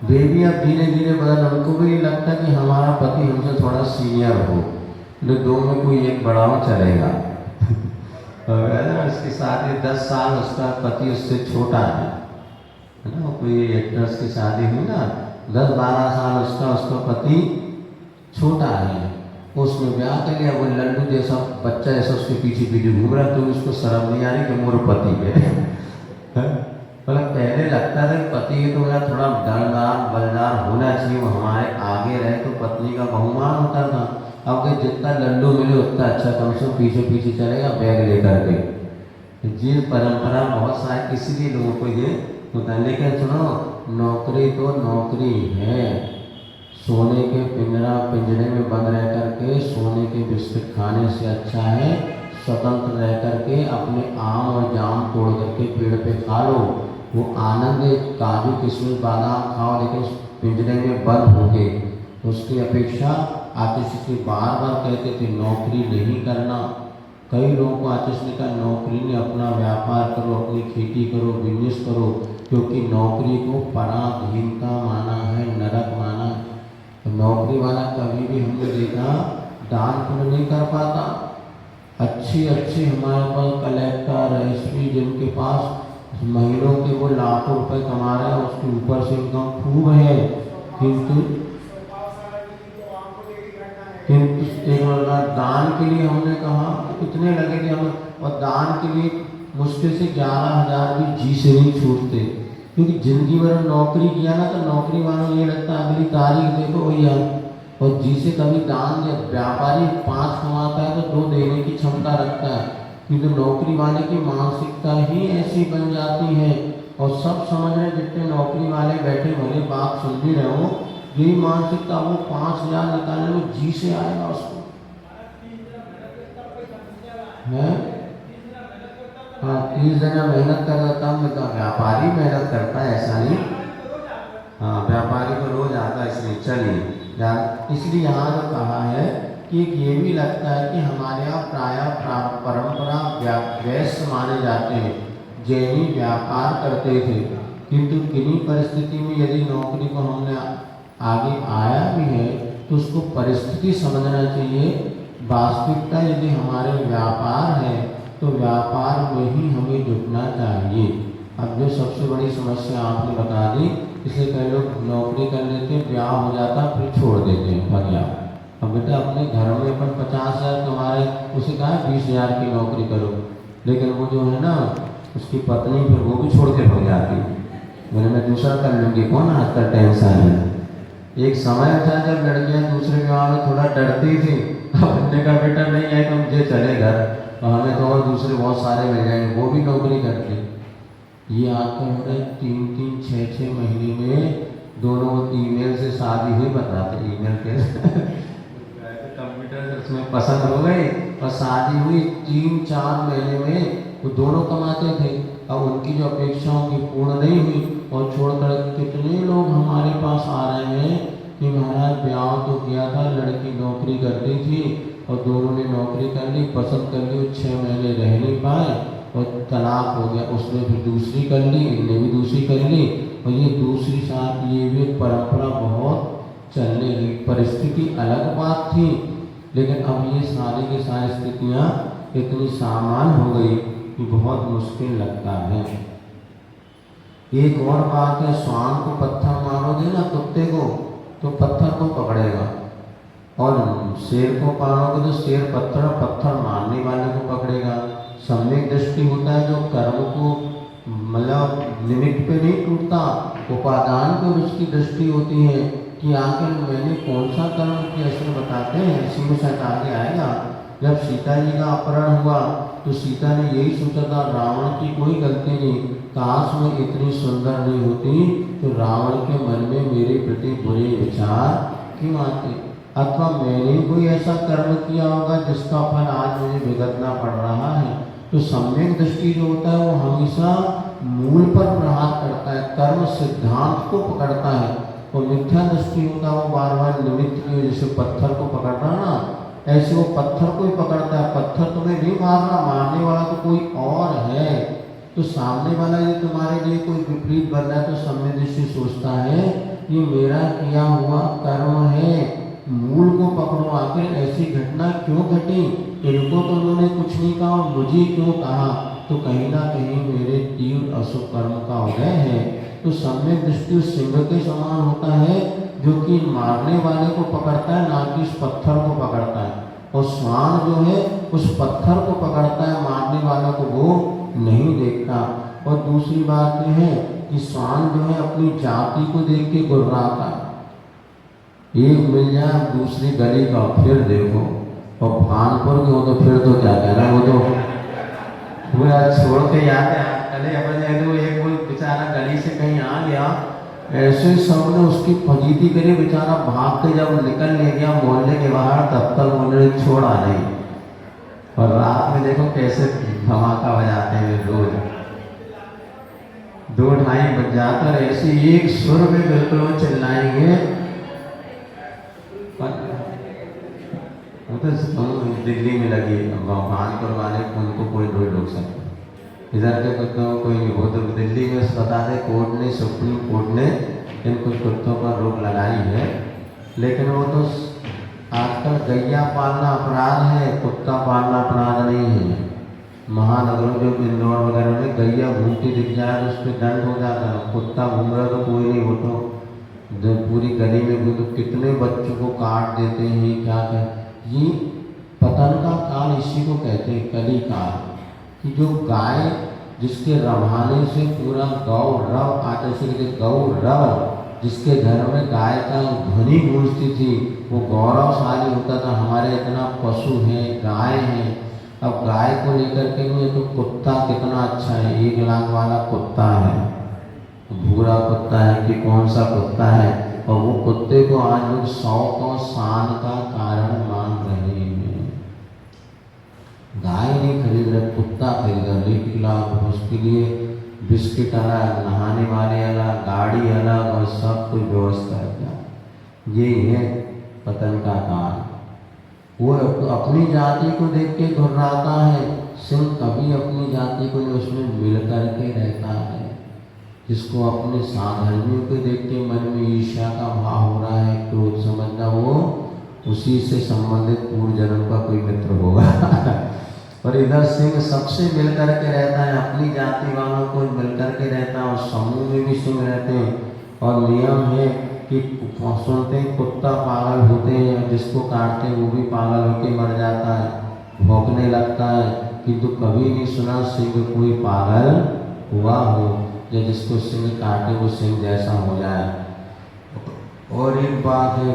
बेबी अब धीरे धीरे बदल, उनको भी नहीं लगता कि हमारा पति हमसे थोड़ा सीनियर हो, तो दो में कोई एक बड़ा हो चलेगा। उसके साथ ही 10 साल उसका पति उससे छोटा है ना। कोई एक्ट्रेस की शादी हुई ना, 10-12 साल उसका पति छोटा है, उसमें ब्याह कर लिया। वो लड्डू जैसा बच्चा जैसा उसके पीछे पीछे घूम रहा, तो उसको शर्म नहीं आ रही कि मोर पति है। मतलब पहले लगता था पति तो मेरा थोड़ा डरदार बलदार होना चाहिए, वो हमारे आगे रहे तो पत्नी का बहुमान होता था। अब के जितना लड्डू मिले उतना अच्छा, कम से कम पीछे पीछे चलेगा बैग लेकर के। जी परंपरा बहुत सारी इसलिए लोगों को ये होता है। लेकिन सुनो, नौकरी तो नौकरी है। सोने के पिंजरे में बंद रह करके सोने के बिस्किट खाने से अच्छा है स्वतंत्र रह करके अपने आम और जाम तोड़ करके पेड़ पे खा लो। वो आनंद काजू किशमिश बादाम खाओ, लेकिन पिंजरे में बंद होके। उसकी अपेक्षा आतिश से बार बार कहते थे नौकरी नहीं करना। कई लोगों को आतिश ने कहा नौकरी ने अपना व्यापार करो, अपनी खेती करो, बिजनेस करो, क्योंकि नौकरी को पराधीनता माना है, नरक माना है। तो नौकरी वाला कभी भी हमने देखा दान पुण्य नहीं कर पाता। अच्छी हमारे पास कलेक्टर एसपी जिनके पास महीनों के वो लाखों रुपए कमा रहे हैं, उसके ऊपर से इनकम खूब है, किंतु एक दान के लिए हमने कहा इतने लगे थे हमें, और दान के लिए मुश्किल से 11,000 भी जी से नहीं छूटते। क्योंकि जिंदगी भर नौकरी किया ना, तो नौकरी वालों ये लगता है अगली तारीख देखो भैया, और जी से कभी दान दे। व्यापारी 5 कमाता है तो 2 देने की क्षमता रखता है, क्योंकि नौकरी वाले की मानसिकता ही ऐसी बन जाती है। और सब समझ रहे जितने नौकरी वाले बैठे भले बात सुन भी रहे हो, यही मानसिकता वो 5,000 निकालने में जी से आएगा उसको है। हाँ 30 जगह मेहनत कर रहा हूँ, तो व्यापारी मेहनत करता है ऐसा नहीं। हाँ व्यापारी को रोज आता है, इसलिए चलिए इसलिए यहाँ जो कहा है कि ये भी लगता है कि हमारे यहाँ प्रायः परंपरा वैश्य माने जाते हैं, जैनी व्यापार करते थे। किंतु किन्हीं परिस्थिति में यदि नौकरी को हमने आगे आया भी है तो उसको परिस्थिति समझना चाहिए। वास्तविकता यदि हमारे व्यापार है तो व्यापार में ही हमें जुटना चाहिए। अब जो सबसे बड़ी समस्या आपने बता दी, इसलिए कई लोग नौकरी कर लेते हैं, ब्याह हो जाता फिर छोड़ देते हैं बढ़िया। अब बेटा अपने घर में अपन 50,000 कमा रहे, उसे कहा 20,000 की नौकरी करो, लेकिन वो जो है ना उसकी पत्नी फिर वो भी छोड़ के भाग जाती है, मैंने मैं दूसरा कर लूँगी, कौन आजकल टेंशन है। एक समय था जब लड़कियां दूसरे विवाह में थोड़ा डरती थी, अपने का बेटा नहीं है तो मुझे चले घर, और हमें तो और दूसरे बहुत सारे मिल जाएंगे, वो भी नौकरी करते। ये आपका हो रहा है 3-3, 6-6 महीने में दोनों ईमेल से शादी हुई, बताते ईमेल के उसमें पसंद हो गई और शादी हुई। 3-4 महीने में वो दोनों कमाते थे। अब उनकी जो अपेक्षाओं की पूर्ण नहीं हुई और छोड़कर कितने लोग हमारे पास आ रहे हैं कि महाराज ब्याह तो किया था, लड़की नौकरी करती थी और दोनों ने नौकरी कर ली, पसंद कर ली, 6 महीने रह नहीं पाए और तलाक हो गया। उसने फिर दूसरी कर ली, इनने भी दूसरी कर ली और ये दूसरी साथ ये भी परंपरा बहुत चलने लगी। परिस्थिति अलग बात थी, लेकिन अब ये सारी की सारी स्थितियाँ इतनी सामान्य हो गई कि बहुत मुश्किल लगता है। एक और बात है, श्वान को पत्थर मारोगे ना कुत्ते को तो पत्थर को पकड़ेगा, और शेर को मारोगे तो शेर पत्थर मारने वाले को पकड़ेगा। सम्यक दृष्टि होता है जो कर्म को मतलब निमित्त पे नहीं टूटता, उपादान पे उसकी दृष्टि होती है कि आखिर मैंने कौन सा कर्म किया। इसमें बताते हैं, इसी में शायद आगे आएगा, जब सीता जी का अपहरण हुआ तो सीता ने यही सोचा था रावण की कोई गलती नहीं, काश मैं इतनी सुंदर नहीं होती तो रावण के मन में मेरे प्रति बुरे विचार क्यों आते, अथवा मैंने कोई ऐसा कर्म किया होगा जिसका फल आज मुझे भुगतना पड़ रहा है। तो सम्यक दृष्टि जो होता है वो हमेशा मूल पर प्रहार करता है, कर्म सिद्धांत को पकड़ता है, और मिथ्या दृष्टि होता है वो बार बार निमित्त की, जैसे पत्थर को पकड़ना ना, ऐसे वो पत्थर को ही पकड़ता है। पत्थर तुम्हें नहीं मार रहा, मारने वाला तो कोई और है। तो सामने वाला ये तुम्हारे लिए कोई विपरीत बन रहा है तो सम्यक दृष्टि सोचता है ये मेरा किया हुआ कर्म है, मूल को पकड़ो, आखिर ऐसी घटना क्यों घटी, इनको तो उन्होंने कुछ नहीं कहा, मुझे क्यों कहा, तो कहीं ना कहीं मेरे तीव्र अशुभ कर्म का उदय है। तो सम्यक दृष्टि उस सिंह के समान होता है जो कि मारने वाले को पकड़ता है, ना कि उस पत्थर को पकड़ता है। और श्वान जो है उस पत्थर को पकड़ता है, मारने वाला को वो नहीं देखता। और दूसरी बात यह है कि श्वान जो है अपनी जाति को देख के गुर्राता है, एक मिल जाए दूसरी गली का फिर देखो, और भानपुर के हो तो फिर तो क्या कहना, वो तो पूरा छोड़ के याद है। कल अपने तो एक कोई बेचारा गली से कहीं आ गया, ऐसे सबने उसकी फजीती करी, बेचारा भाग के जब निकल ले गया मोहल्ले के बाहर तब तक उन्होंने छोड़ा नहीं। और रात में देखो कैसे धमाका बजाते हैं रोज, 2-2:30 बज जाकर ऐसे एक सुर में बिल्कुल वो चिल्लाएंगे। वो तो दिल्ली में लगी कानपुर वाले, उनको कोई नहीं रोक सकता, इधर के कुत्तों को कोई नहीं। वो तो दिल्ली में बता दें कोर्ट ने, सुप्रीम कोर्ट ने इन कुछ कुत्तों पर रोक लगाई है, लेकिन वो तो आजकल गैया पालना अपराध है, कुत्ता पालना अपराध नहीं है। महानगरों जो इंदौर वगैरह में गैया घूमती दिख जाए तो उस पर दंड हो जाता है, कुत्ता घूम रहा तो कोई नहीं, वो तो जो पूरी गली में भी तो कितने बच्चों को काट देते हैं, क्या कहते, ये पतन का काल इसी को कहते हैं, कली काल, कि जो गाय जिसके रवाने से पूरा गौरव आते से गौरव, जिसके घर में गाय का ध्वनि गूंजती थी वो गौरवशाली होता था, हमारे इतना पशु है, गाय है। अब गाय को लेकर के भी तो कुत्ता कितना अच्छा है, 1 लाख वाला कुत्ता है, भूरा कुत्ता है कि कौन सा कुत्ता है, और वो कुत्ते को आज लोग शौक और शान का कारण मान रहे हैं। गाय नहीं खरीद रहे, कुत्ता खरीद रहे, 1 लाख, उसके लिए बिस्किट अलग, नहाने वाले अलग, गाड़ी अलग, और सब कुछ व्यवस्था है। ये है पतन का काल। वो अपनी जाति को देख के घुर्राता है, सिंह कभी अपनी जाति को नहीं, उसमें मिल करके रहता है। जिसको अपने साधर्मियों को देख के मन में ईर्ष्या का भाव हो रहा है, क्रोध, समझना वो उसी से संबंधित पूर्व जन्म का कोई मित्र होगा। और इधर सिंह सबसे मिल करके रहता है, अपनी जाति वालों को मिल करके रहता है, और समूह में भी सिंह रहते हैं। और नियम है कि सुनते हैं कुत्ता पागल होते हैं, जिसको काटते हैं वो भी पागल होकर मर जाता है, भौंकने लगता है, किंतु कभी नहीं सुना सिंह कोई पागल हुआ हो, या जिसको सिंह काटे वो सिंह जैसा हो जाए। और एक बात है,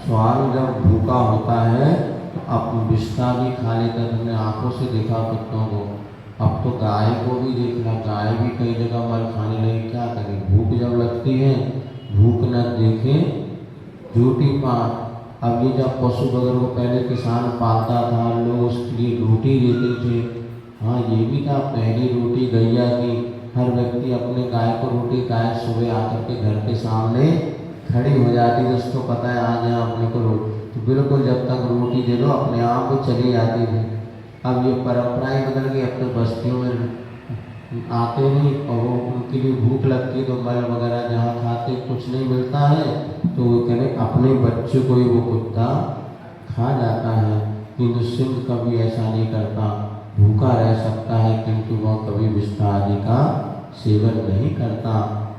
श्वान जब भूखा होता है तो अब बिस्ता भी खा लेता है, तुमने आंखों से देखा कुत्तों को। अब तो गाय को भी देखना, गाय भी कई जगह मल खाने लगी, क्या करें, भूख जब लगती है, भूख न देखे झूठी पात, अब ये जब पशु वगैरह को पहले किसान पालता था, लोग उसके लिए रोटी देते थे। हाँ, ये भी था, पहली रोटी गैया की, हर व्यक्ति अपने गाय को रोटी, गाय सुबह आकर के घर के सामने खड़ी हो जाती थी, उसको पता है आज यहाँ अपने को रोटी, तो बिल्कुल जब तक रोटी दे दो अपने आप वो चली जाती थी। अब ये परंपराएं बदल गई, अपने बस्तियों में आते नहीं और वो उनके लिए भूख लगती है तो मल वगैरह जहाँ खाते कुछ नहीं मिलता है तो वो कहने अपने बच्चे को ही वो कुत्ता खा जाता है। किंतु सिंह कभी ऐसा नहीं करता, भूखा रह सकता है किंतु वह कभी विष्ठा आदि का सेवन नहीं करता।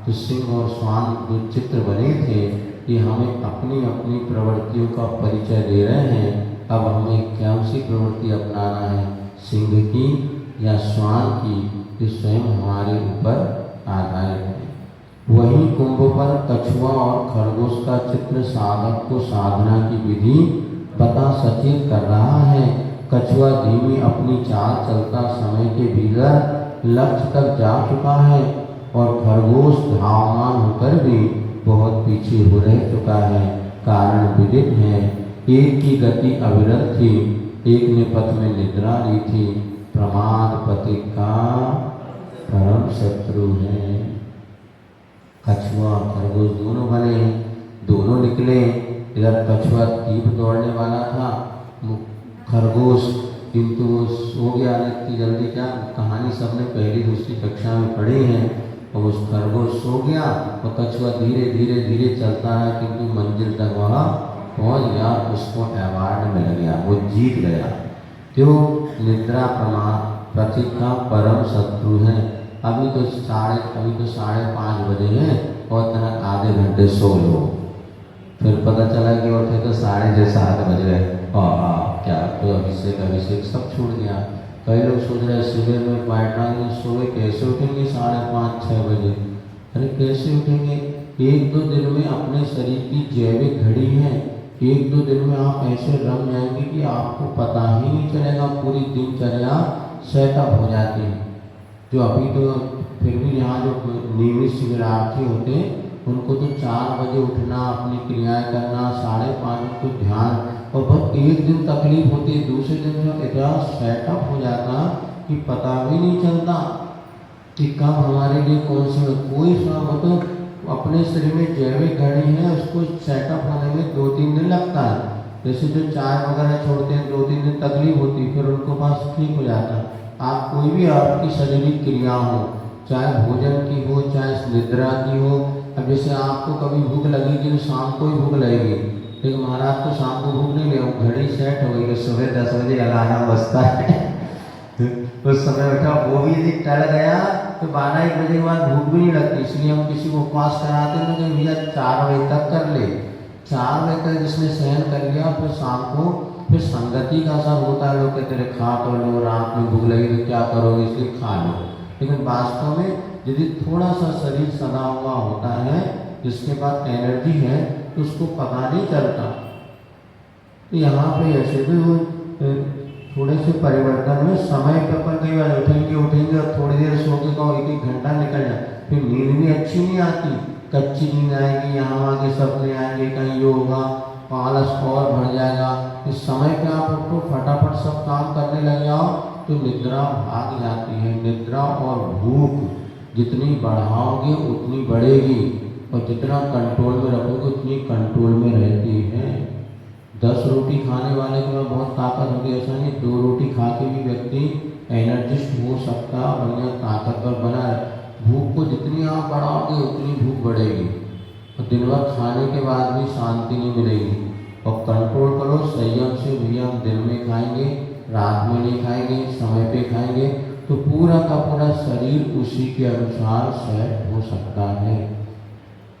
तो सिंह और श्वान जो चित्र बने थे ये हमें अपनी अपनी प्रवृत्तियों का परिचय दे रहे हैं। अब हमें कौन सी प्रवृत्ति अपनाना है, सिंह की या श्वान की, जो स्वयं हमारे ऊपर आधारित है। वहीं कुंभ पर कछुआ और खरगोश का चित्र साधक को साधना की विधि बता सचेत कर रहा है। कछुआ धीमी अपनी चाल चलता समय के भीतर लक्ष्य तक जा चुका है और खरगोश धावमान होकर भी बहुत पीछे हो रह चुका है। कारण विदित है, एक की गति अविरल थी, एक ने पथ में निद्रा ली थी। प्रमाद पति का परम शत्रु है। कछुआ खरगोश दोनों बने, दोनों निकले। इधर कछुआ तीव्र दौड़ने वाला था, खरगोश किंतु वो सो गया इतनी जल्दी, क्या कहानी सबने पहली दूसरी कक्षा में पढ़ी है। और उस खरगोश सो गया और कछुआ धीरे धीरे धीरे चलता है किंतु मंजिल तक वहाँ पहुँच गया, उसको अवार्ड मिल गया, वो जीत गया। क्यों? निद्रा प्रमाद प्रतीक का परम शत्रु है। अभी तो 5:30 बजे हैं और तक आधे घंटे सो लो, फिर पता चला कि उठे तो 7:30 बज गए और क्या तो अभिषेक सब छूट गया। कई लोग सोच रहे सुबह में बैठना सोए कैसे उठेंगे 5:30-6 बजे। अरे कैसे उठेंगे? 1-2 दिन में अपने शरीर की जैविक घड़ी है, 1-2 दिन में आप ऐसे रम जाएंगे कि आपको पता ही नहीं चलेगा, पूरी दिनचर्या सेटअप हो जाती है। जो अभी तो फिर भी यहाँ जो नियमित शिविरार्थी होते हैं उनको तो 4 बजे उठना, अपनी क्रियाएं करना, 5:30 को ध्यान, और बहुत एक दिन तकलीफ होती है, दूसरे दिन जो इतना सेटअप हो जाता कि पता भी नहीं चलता कि कब हमारे लिए कौन से कोई समय तो अपने शरीर में जैविक घड़ी है, उसको सेटअप होने में 2-3 दिन लगता है। जैसे जो चाय वगैरह छोड़ते हैं 2-3 दिन तकलीफ होती है, फिर उनको पास ठीक हो जाता है। आप कोई भी आपकी शारीरिक क्रिया हो, चाहे भोजन की हो चाहे निद्रा की हो, अब जैसे आपको कभी भूख लगेगी तो शाम को ही भूख लगेगी, लेकिन महाराज को शाम को भूख नहीं लगे, घड़ी सेट हो गई कि सुबह 10 बजे अलार्म बजता है उस समय उठा, वो भी यदि टल गया तो 12-1 बजे के बाद भूख भी नहीं लगती। इसलिए हम किसी को उपवास कराते हैं कि भैया 4 बजे तक कर ले, 4 बजे तक जिसने सहन कर लिया फिर शाम को फिर संगति का असर होता है। लोग कहते हैं खा तो लो, रात में भूख लगी तो क्या करोगे इसलिए खा लो, लेकिन वास्तव में यदि थोड़ा सा शरीर सदा हुआ होता है जिसके पास एनर्जी है तो उसको पता नहीं चलता। तो यहाँ पे ऐसे भी वो थोड़े से परिवर्तन में समय पे अपन कई बार उठेंगे और थोड़ी देर सो के कहो 1-1 घंटा निकल जाए, फिर नींद भी अच्छी नहीं आती, कच्ची नींद आएगी, यहाँ आगे सपने आएंगे, कहीं ये होगा, आलस और बढ़ जाएगा। इस समय पे आप उठो फटाफट सब काम करने लग जाओ तो निद्रा भाग जाती है। निद्रा और भूख जितनी बढ़ाओगे उतनी बढ़ेगी और जितना कंट्रोल में रखोगे उतनी कंट्रोल में रहती है। 10 रोटी खाने वाले के पास बहुत ताकत होगी, ऐसा नहीं, 2 रोटी खा के भी व्यक्ति एनर्जिस्ट हो सकता, बढ़िया ताकतवर बना है। भूख को जितनी आप बढ़ाओगे उतनी भूख बढ़ेगी और दिन भर खाने के बाद भी शांति नहीं मिलेगी। और कंट्रोल करो संयम से, भैया हम दिन में खाएंगे, रात में नहीं खाएंगे, समय पे खाएंगे, तो पूरा का पूरा शरीर उसी के अनुसार सेट हो सकता है।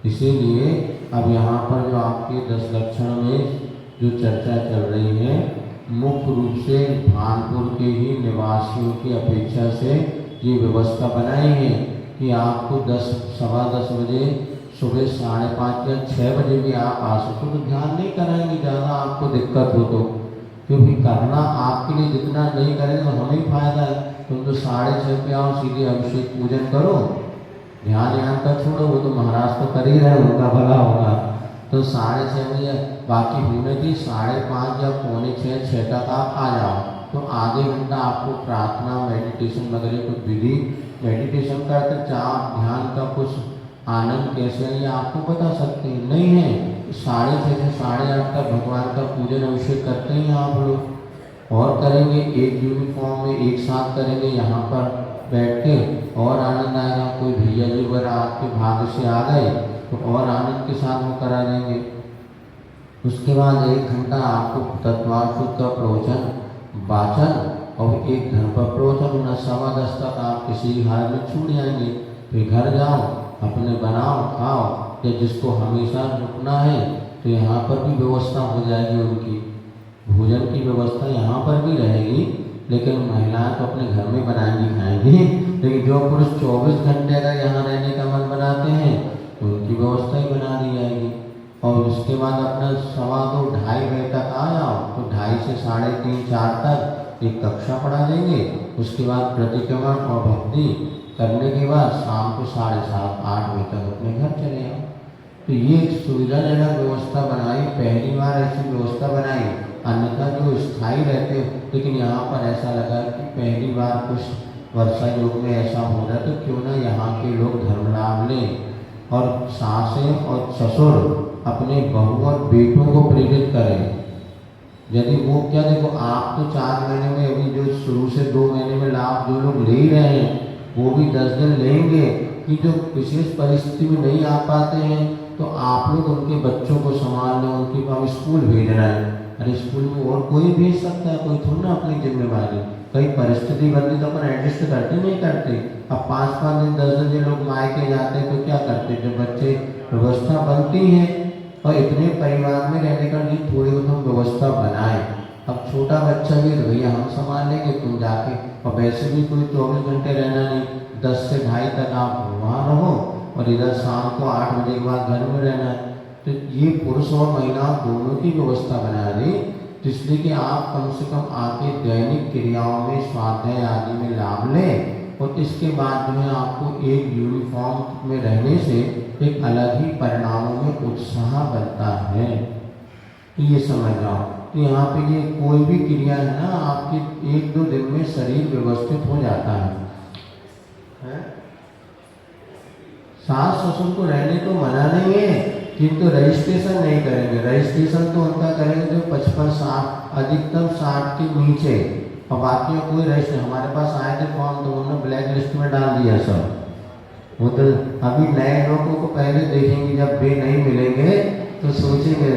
इसीलिए अब यहाँ पर जो आपके 10 लक्षण में जो चर्चा चल रही है, मुख्य रूप से भानपुर के ही निवासियों की अपेक्षा से ये व्यवस्था बनाई है कि आपको 10-10:15 बजे सुबह 5:30 या 6 बजे भी आप आ सको, तो ध्यान नहीं कराएंगे ज़्यादा आपको दिक्कत हो तो, क्योंकि करना आपके लिए जितना नहीं करेंगे तो हमें फायदा है। तुम तो 6:30 पे आओ, सीधे अभिषेक पूजन करो, ध्यान का छोड़ो, वो तो महाराज तो कर ही रहे, उनका भला होगा। तो 6:30 बजे बाकी होने की 5:30 या 5:45 तक आप आ जाओ। तो आधे घंटा आपको प्रार्थना मेडिटेशन वगैरह कुछ विधि मेडिटेशन करते चाह ध्यान का कुछ आनंद कैसे है ये आपको बता सकते हैं। नहीं है 6:30 से 8:30 तक भगवान का पूजन अभिषेक करते हैं आप लोग और करेंगे एक यूनिफॉर्म में एक साथ करेंगे यहाँ पर बैठ के और आनंद आएगा। कोई भैया जी वगैरह आपके भाग्य से आ गए तो और आनंद के साथ वो करा देंगे। उसके बाद 1 घंटा आपको तत्वार्थ का प्रवचन वाचन और 1 घंटा पर प्रवचन होना। 10:15 तक आप किसी हाल में छूट जाएंगे। फिर घर जाओ अपने बनाओ खाओ या जिसको हमेशा रुकना है तो यहाँ पर भी व्यवस्था हो जाएगी। उनकी भोजन की व्यवस्था यहाँ पर भी रहेगी लेकिन महिलाएं तो अपने घर में बनाएंगी खाएंगी। लेकिन जो पुरुष 24 घंटे अगर यहाँ रहने का मन बनाते हैं तो उनकी व्यवस्था ही बना दी जाएगी। और उसके बाद अपना 2:15-2:30 बजे तक आ जाओ तो 2:30 से 3:30-4 तक एक कक्षा पढ़ा देंगे। उसके बाद प्रतिक्रमण और भक्ति करने के बाद शाम को 7:30-8 बजे तक अपने घर चले आओ। तो ये एक सुविधाजनक व्यवस्था बनाई, पहली बार ऐसी व्यवस्था बनाई। अन्यथा जो स्थायी रहते लेकिन यहाँ पर ऐसा लगा कि पहली बार कुछ वर्षा योग में ऐसा हो रहा है तो क्यों ना यहाँ के लोग धर्म लाभ लें और सासें और ससुर अपने बहू और बेटों को प्रेरित करें। यदि वो क्या देखो आप तो 4 महीने में अभी जो शुरू से 2 महीने में लाभ जो लोग ले ही रहे हैं वो भी 10 दिन लेंगे कि जो विशेष परिस्थिति में नहीं आ पाते हैं तो आप लोग उनके बच्चों को संभाल लो। उनके पास स्कूल भेजना है, अरे स्कूल में और कोई भेज सकता है, कोई थोड़ा ना अपनी जिम्मेवारी। कई परिस्थिति बनती तो अपन एडजस्ट करते नहीं करते। अब 5-5 दिन 10 दिन लोग मायके जाते तो क्या करते जब बच्चे व्यवस्था बनती है और इतने परिवार में रहने का लिए थोड़ी बहुत हम व्यवस्था बनाएं। अब छोटा बच्चा भी भैया हम संभाल लेंगे तुम जाके, और वैसे भी कोई 24 घंटे रहना नहीं, 10 से 2:30 तक आप वहाँ रहो और इधर शाम को 8 बजे के बाद घर में रहना है। तो ये पुरुष और महिला दोनों की व्यवस्था बना दी इसलिए कि आप कम से कम आके दैनिक क्रियाओं में स्वाध्याय आदि में लाभ लें और इसके बाद जो है आपको एक यूनिफॉर्म में रहने से एक अलग ही परिणामों में उत्साह बनता है। तो ये समझ जाओ कि यहाँ पे ये कोई भी क्रिया है ना आपके 1-2 दिन में शरीर व्यवस्थित हो जाता है। सास ससुर को रहने को मना नहीं है किंतु रजिस्ट्रेशन नहीं करेंगे। रजिस्ट्रेशन तो उनका करेंगे जो 55-60 अधिकतम 60 के नीचे, और बाकी कोई रजिस्ट्रेशन हमारे पास आए थे फॉर्म तो उन्होंने ब्लैक लिस्ट में डाल दिया सब। वो तो अभी नए लोगों को पहले देखेंगे, जब वे नहीं मिलेंगे तो सोचेंगे।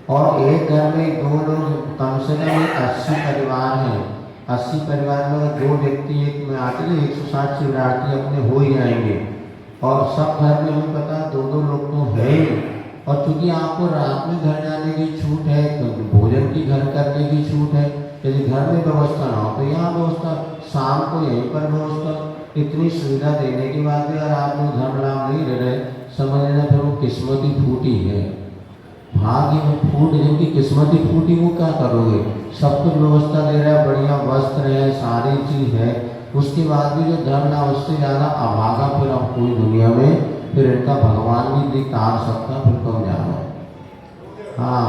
और एक घर में 2 लोग कम से कम 80 परिवार हैं, 80 परिवार में 2 व्यक्ति एक में आते हैं 160 शिवरात्रि अपने हो ही जाएंगे। और सब घर में हमें पता 2-2 लोग तो है ही। और चूंकि आपको रात में घर जाने की छूट है तो भोजन की घर करने की छूट है। यदि घर में व्यवस्था ना हो तो यहाँ व्यवस्था, शाम को यहीं पर व्यवस्था। इतनी सुविधा देने के बाद भी अगर आप लोग धर्म लाभ नहीं ले रहे समझ लेना फिर वो किस्मत ही फूटी है। भाग्य में फूट जिनकी किस्मत ही फूटी वो क्या करोगे। सब कुछ व्यवस्था दे रहा है, बढ़िया वस्त्र है, सारी चीज़ है, उसके बाद भी जो धर्म ना उससे ज़्यादा अभागा फिर अब कोई दुनिया में फिर इनका भगवान भी दिखार सकता फिर कम जाना। हाँ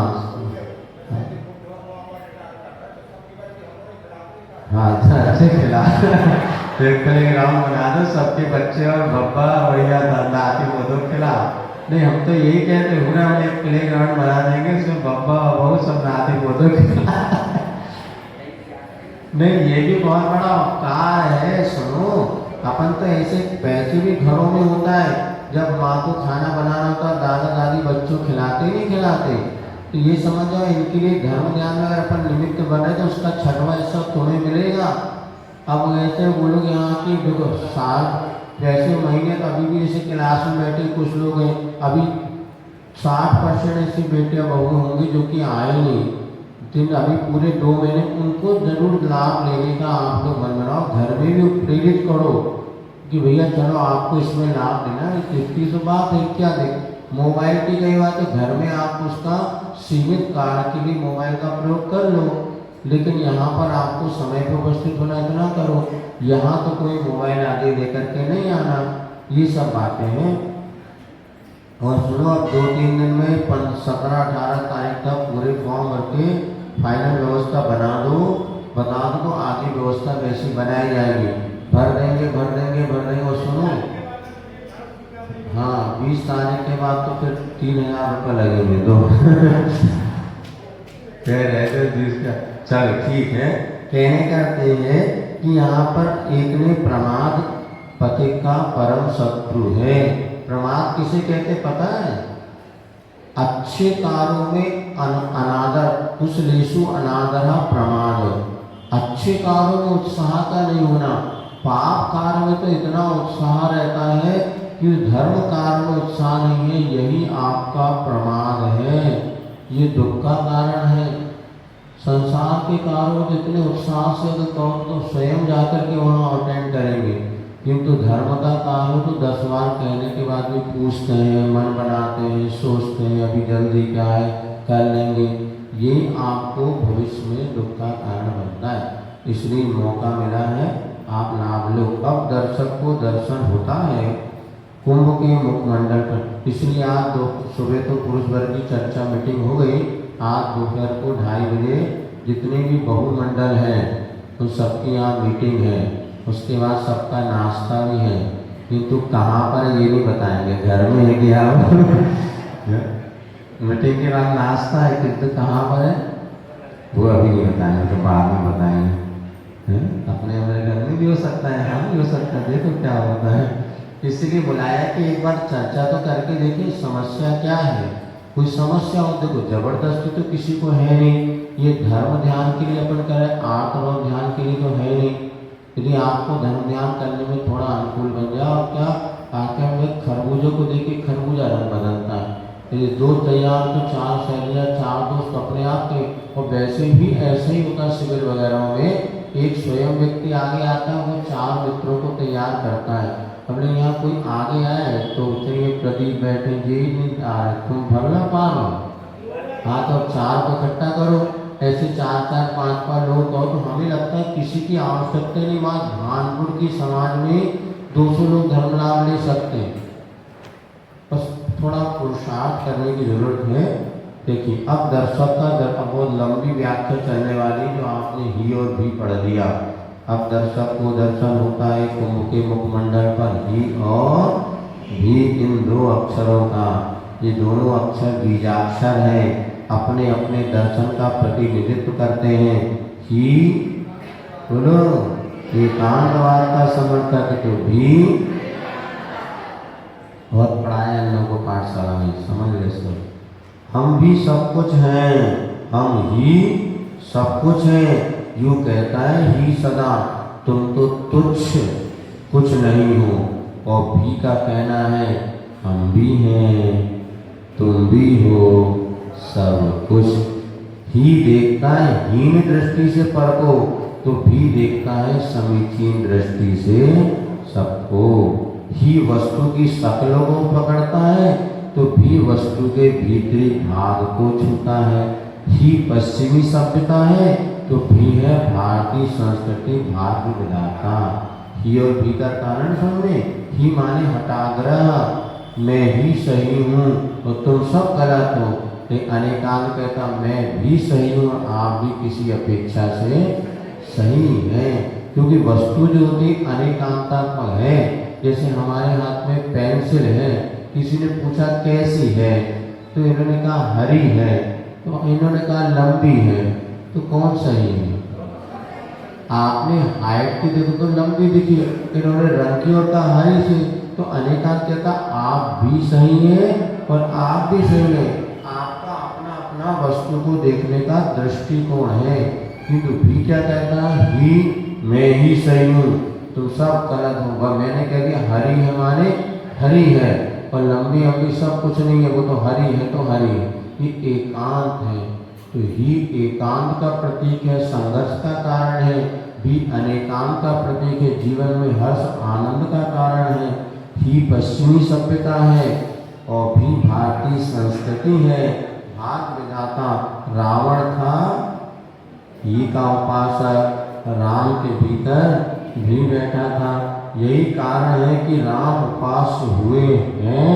अच्छे खिला फिर प्लेग्राउंड बना दो सबके बच्चे और बब्बा बढ़िया दादी मोदक खिला। नहीं हम तो यही कहते पूरा हम एक प्लेग्राउंड बना देंगे उसमें बब्बा बहुत सब नाती मोदक नहीं ये भी बहुत बड़ा उपकार है। सुनो अपन तो ऐसे वैसे भी घरों में होता है जब माँ को खाना बनाना होता दादा दादी बच्चों खिलाते नहीं खिलाते। तो ये समझ जाओ इनके लिए धर्म ज्ञान में अगर अपन निमित्त बने तो उसका 6वां हिस्सा तुम्हें मिलेगा। अब ऐसे बोलोगे यहाँ की देखो साल जैसे महीने अभी भी जैसे क्लास में बैठे कुछ लोग हैं अभी 60% ऐसे बेटे बहू होंगे जो कि आए नहीं दिन अभी पूरे 2 महीने, उनको जरूर लाभ लेने का आप लोग मन बनाओ। घर में भी प्रेरित करो कि भैया चलो आपको इसमें लाभ देना है। इतनी तो बात है क्या देख मोबाइल की कई बात है घर में आप उसका सीमित कार्य के लिए मोबाइल का प्रयोग कर लो, लेकिन यहाँ पर आपको समय पर उपस्थित होना इतना करो। यहाँ तो कोई मोबाइल आदि लेकर के नहीं आना। ये सब बातें हैं। और सुनो, अब 2-3 दिन में 17-18 तारीख तक पूरे फॉर्म भर के फाइनल व्यवस्था बना दो, बता दो तो आगे व्यवस्था वैसी बनाई जाएगी। भर देंगे भर देंगे भर देंगे। और सुनो, हाँ 20 तारीख के बाद तो फिर 3000 रुपये लगेंगे दो कह रहे थे जिसका। चल ठीक है। कहने करते हैं कि यहाँ पर एक ने प्रमाद पति का परम शत्रु है। प्रमाद किसे कहते पता है? अच्छे कार्यों में अनादर, कुशलेषु अनादर प्रमाद। अच्छे कार्यों में उत्साह का नहीं होना, पाप कार्य में तो इतना उत्साह रहता है कि धर्म कार्य में उत्साह नहीं है, यही आपका प्रमाद है। ये दुख का कारण है। संसार के कार्यों में इतने उत्साह से अगर कहो तो स्वयं जाकर के वहाँ अटेंड करेंगे, किंतु धर्म का कार्य तो 10 बार कहने के बाद भी पूछते हैं, मन बनाते हैं, सोचते हैं अभी जल्दी क्या है कर लेंगे। ये आपको भविष्य में दुख का कारण बनता है। इसलिए मौका मिला है, आप लाभ लो। अब दर्शक को दर्शन होता है कुंभ के मुखमंडल पर। इसलिए आज सुबह तो पुरुष वर्ग की चर्चा मीटिंग हो गई। आज दोपहर को 2:30 बजे जितने भी बहुमंडल हैं उन सबकी यहाँ मीटिंग है। उसके बाद सबका नाश्ता भी है, किंतु कहाँ पर ये नहीं बताएंगे, घर में है कि आप मीटिंग के बाद नाश्ता है, किंतु कहाँ पर है वो अभी नहीं बताएंगे, तो बाद में बताएंगे। अपने हमारे घर में भी हो सकता है, हाँ भी हो सकता है, देखो क्या होता है। इसलिए बुलाया कि एक बार चर्चा तो करके देखिए समस्या क्या है। कोई समस्या हो, देखो जबरदस्ती तो किसी को है नहीं। ये धर्म ध्यान के लिए अपन करें, आत्म ध्यान के लिए तो है नहीं। यदि आपको धर्म ध्यान करने में थोड़ा अनुकूल बन जाए, और क्या आखिर में खरबूजों को देखिए, खरबूजा रंग बदलता है। यदि 2 तैयार तो 4 सहेलियाँ, 4 दोस्त अपने आप के। और वैसे भी ऐसे ही होता है शिविर वगैरह में, एक स्वयं व्यक्ति आगे आता है, वो 4 मित्रों को तैयार करता है। अपने यहाँ कोई आगे आए तो चलिए प्रदीप बैठे, जी नहीं आ रहे, तुम भरना पानो, हाँ तो 4 को इकट्ठा करो। ऐसे 4-4, 5-5 लोग हो तो हमें लगता है किसी की आवश्यकता नहीं। वहाँ भानपुर की समाज में 200 लोग धर्म लाभ ले सकते हैं, बस थोड़ा पुरुषार्थ करने की जरूरत है। देखिए अब दर्शक का बहुत लंबी व्याख्या चलने वाली, जो आपने ही और भी पढ़ दिया। अब दर्शक को दर्शन होता है कुंभ के मुखमंडल पर ही और भी, इन 2 अक्षरों का। ये दोनों अक्षर बीजाक्षर है, अपने अपने दर्शन का प्रतिनिधित्व करते हैं। ही बोलो एकांतवाद का समर्थक, तो भी बहुत पढ़ाया इन लोगों को पाठशाला में, समझ ले सब। हम भी सब कुछ हैं, हम ही सब कुछ हैं। यूँ कहता है ही सदा, तुम तो तुच्छ कुछ नहीं हो। और भी का कहना है हम भी हैं, तुम भी हो सब कुछ। ही देखता है हीन दृष्टि से परको, तो भी देखता है समीचीन दृष्टि से सबको। ही वस्तु की शक्लों को पकड़ता है, तो भी वस्तु के भीतरी भाग को छूता है। ही पश्चिमी सभ्यता है, तो भी है भारतीय संस्कृति भाग्य विधाता। ही और भी का कारण समझे। ही माने हटाग्रह, मैं ही सही हूँ और तुम सब गलत हो। अनेकांत कहता मैं भी सही हूँ और आप भी किसी अपेक्षा से सही है। क्योंकि वस्तु जो होती अनेकांतात्मक है। जैसे हमारे हाथ में पेंसिल है, किसी ने पूछा कैसी है, तो इन्होंने कहा हरी है, तो इन्होंने कहा लंबी है, तो कौन सही है? आपने हाइट की देखो तो लंबी दिखी, इन्होंने रंग की और कहा हरी से, तो अनेकांत कहता आप भी सही हैं और आप भी सही हैं। आपका अपना अपना वस्तु को देखने का दृष्टिकोण है। किंतु भी क्या कहता है, ही मैं ही सही हूँ, तुम सब गलत होगा। मैंने कह दिया हरी है माने हरी है, और लंबी लंबी सब कुछ नहीं है, वो तो हरी है तो हरी है। ये एकांत है, तो ही एकांत का प्रतीक है, संघर्ष का कारण है। भी अनेकांत का प्रतीक है, जीवन में हर्ष आनंद का कारण है। ही पश्चिमी सभ्यता है और भी भारतीय संस्कृति है। भाग विधाता रावण था ही का उपासक, राम के भीतर भी बैठा था। यही कारण है कि राम उपास्य हुए हैं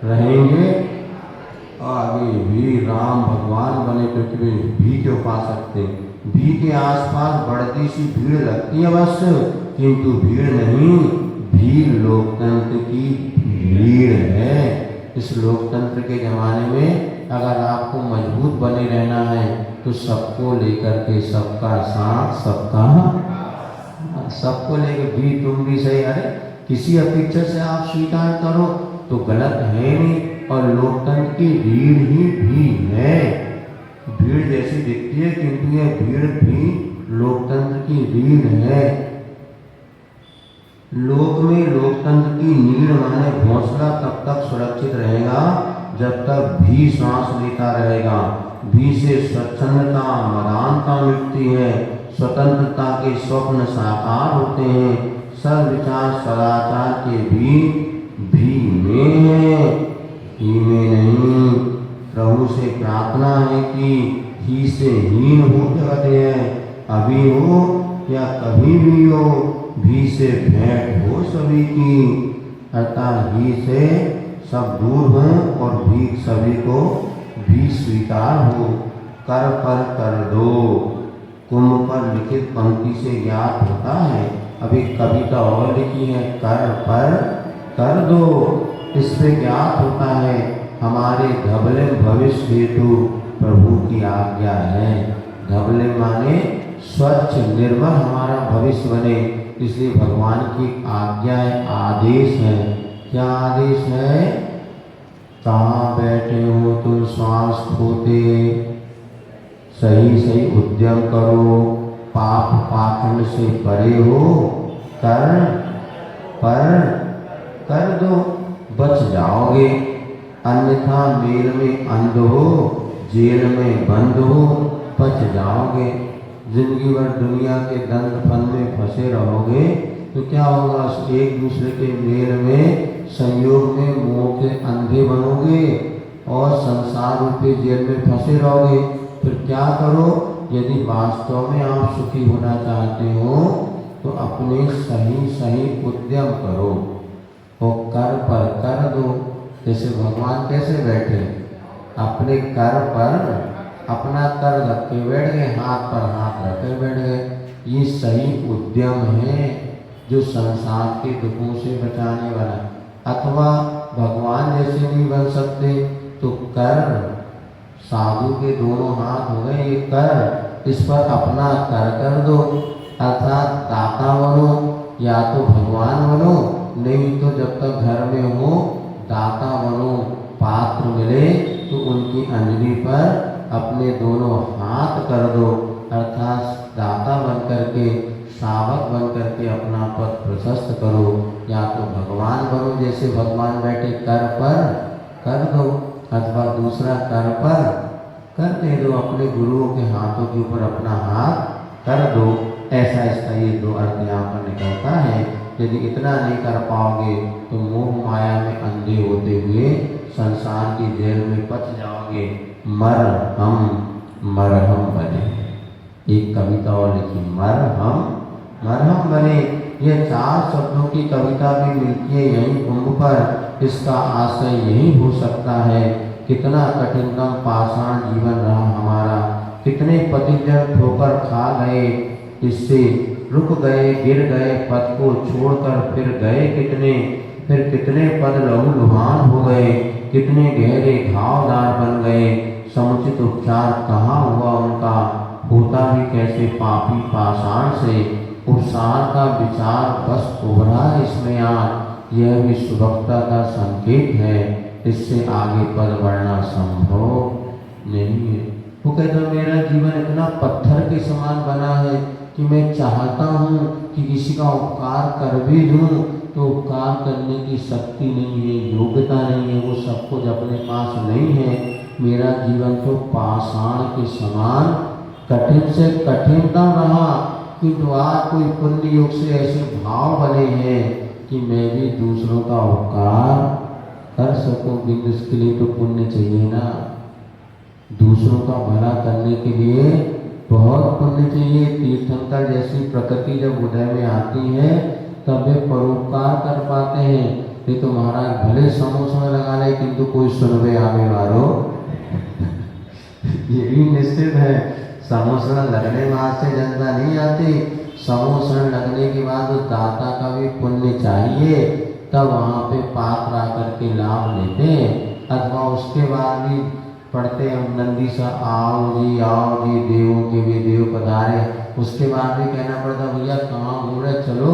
रहेंगे आगे भी राम भगवान बने, क्योंकि वे भी के उपासक थे। भी के आसपास बढ़ती सी भीड़ लगती है अवश्य, किंतु भीड़ नहीं, भीड़ लोकतंत्र की भीड़ है। इस लोकतंत्र के ज़माने में अगर आपको मजबूत बने रहना है तो सबको लेकर के, सबका साथ सबको लेकर भी, तुम भी सही, अरे किसी अपेक्षा से आप स्वीकार करो तो गलत है नहीं। और लोकतंत्र की भीड़ ही भी है, भीड़ जैसी दिखती है किंतु यह भीड़ भी लोकतंत्र की रीढ़ है। लोक में लोकतंत्र की नीड़ माने घोंसला तब तक सुरक्षित रहेगा जब तक भी सांस लेता रहेगा। भी से स्वच्छंदता मदानता मिटती है, स्वतंत्रता के स्वप्न साकार होते हैं। सद्विचार सदाचार के भी में है, ही में नहीं। प्रभु से प्रार्थना है कि ही से हीन हो जगत है, अभी हो या कभी भी हो, भी से भेंट हो सभी की। अर्थात ही से सब दूर हो और भी सभी को भी स्वीकार हो। कर पर कर दो, कुंभ पर लिखित पंक्ति से ज्ञात होता है। अभी कविता और लिखी है, कर पर कर दो, इस पे ज्ञात होता है हमारे धबले भविष्य हेतु प्रभु की आज्ञा है। धबले माने स्वच्छ निर्मल हमारा भविष्य बने, इसलिए भगवान की आज्ञा है, आदेश है। क्या आदेश है? कहाँ बैठे हो तुम श्वास खोते, सही सही उद्यम करो, पाप पाखंड से परे हो, कर पर कर दो, बच जाओगे। अन्यथा मेल में अंध हो, जेल में बंद हो, बच जाओगे। जिंदगी भर दुनिया के दंड फन में फंसे रहोगे तो क्या होगा? एक दूसरे के मेल में संयोग में मोह के अंधे बनोगे और संसार रूपी जेल में फंसे रहोगे। फिर क्या करो? यदि वास्तव में आप सुखी होना चाहते हो तो अपने सही सही उद्यम करो और कर पर कर दो। जैसे भगवान कैसे बैठे, अपने कर पर अपना कर रख के बैठ गए, हाथ पर हाथ रखे बैठ गए। ये सही उद्यम है जो संसार के दुखों से बचाने वाला। अथवा भगवान जैसे नहीं बन सकते तो कर, साधु के दोनों हाथ हो गए, ये कर, इस पर अपना कर दो। अर्थात दाता बनो, या तो भगवान बनो, नहीं तो जब तक घर में हो दाता बनो। पात्र मिले तो उनकी अंजलि पर अपने दोनों हाथ कर दो, अर्थात दाता बन करके, सावक बन करके अपना पद प्रशस्त करो। या तो भगवान बनो, जैसे भगवान बैठे कर पर कर दो, अथवा दूसरा कर पर कर दे दो, अपने गुरुओं के हाथों के ऊपर अपना हाथ कर दो। ऐसा इसका ये दो अर्थ यहाँ पर निकलता है। यदि इतना नहीं कर पाओगे तो मोह माया में अंधे होते हुए संसार की जेल में पच जाओगे। मरहम बने। एक कविता और लिखी, मरहम बने। ये 4 शब्दों की कविता भी मिलती है यहीं कुंभ पर। इसका आशय यही हो सकता है, कितना कठिनतम पाषाण जीवन रहा हमारा, कितने पतिजन ठोकर खा गए, इससे रुक गए, गिर गए, पद को छोड़कर फिर गए कितने, फिर कितने पद लहू लुहान हो गए, कितने गहरे घावदार बन गए। समुचित उपचार कहाँ हुआ उनका, होता भी कैसे पापी पाषाण से। उपसार का विचार बस उभरा इसमें आज, यह भी सुभक्ता का संकेत है, इससे आगे पद बढ़ना संभव नहीं है। वो कहता मेरा जीवन इतना पत्थर के समान बना है कि मैं चाहता हूँ कि किसी का उपकार कर भी दूँ तो उपकार करने की शक्ति नहीं है, योग्यता नहीं है, वो सब कुछ अपने पास नहीं है। मेरा जीवन तो पाषाण के समान कठिन से कठिनतम रहा, किंतु आज कोई पुण्य योग से ऐसे भाव बने हैं कि मैं भी दूसरों का उपकार कर सकूं। किंतु इसके लिए तो पुण्य चाहिए ना, दूसरों का भला करने के लिए बहुत पुण्य चाहिए। तीर्थंकर जैसी प्रकृति जब उदय में आती है तब वे परोपकार कर पाते हैं। नहीं तो महाराज भले समोसा लगा ले किंतु कोई सुनवे आवे मारो ये भी निश्चित है। समोसा लगने वहां से जनता नहीं आती, समोसा लगने के बाद दाता का भी पुण्य चाहिए, तब वहाँ पे पात्र आकर के लाभ लेते, अथवा उसके बाद भी पढ़ते हम नंदी सा आओ जी देवों के भी देव पधारे, उसके बाद भी कहना पड़ता भैया कहाँ हो रहे, चलो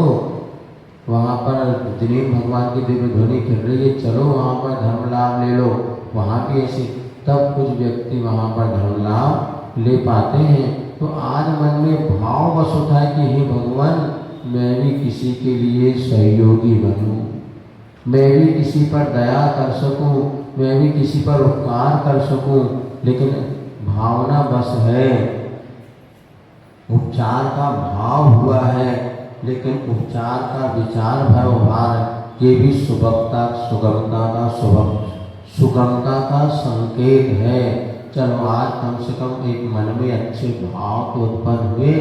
वहाँ पर दिलीप भगवान की दिव्य ध्वनि खिल रही है, चलो वहाँ पर धर्म लाभ ले लो, वहाँ भी ऐसी, तब कुछ व्यक्ति वहाँ पर धर्म लाभ ले पाते हैं। तो आज मन में भाव बस उठा है कि हे भगवान मैं भी किसी के लिए सहयोगी बनूं, मैं भी किसी पर दया कर सकूं, मैं भी किसी पर उपकार कर सकूं, लेकिन भावना बस है, उपचार का भाव हुआ है, लेकिन उपचार का विचार व्यवहार ये भी सुगमता का संकेत है। चलो आज कम से कम एक मन में अच्छे भाव तो उत्पन्न हुए,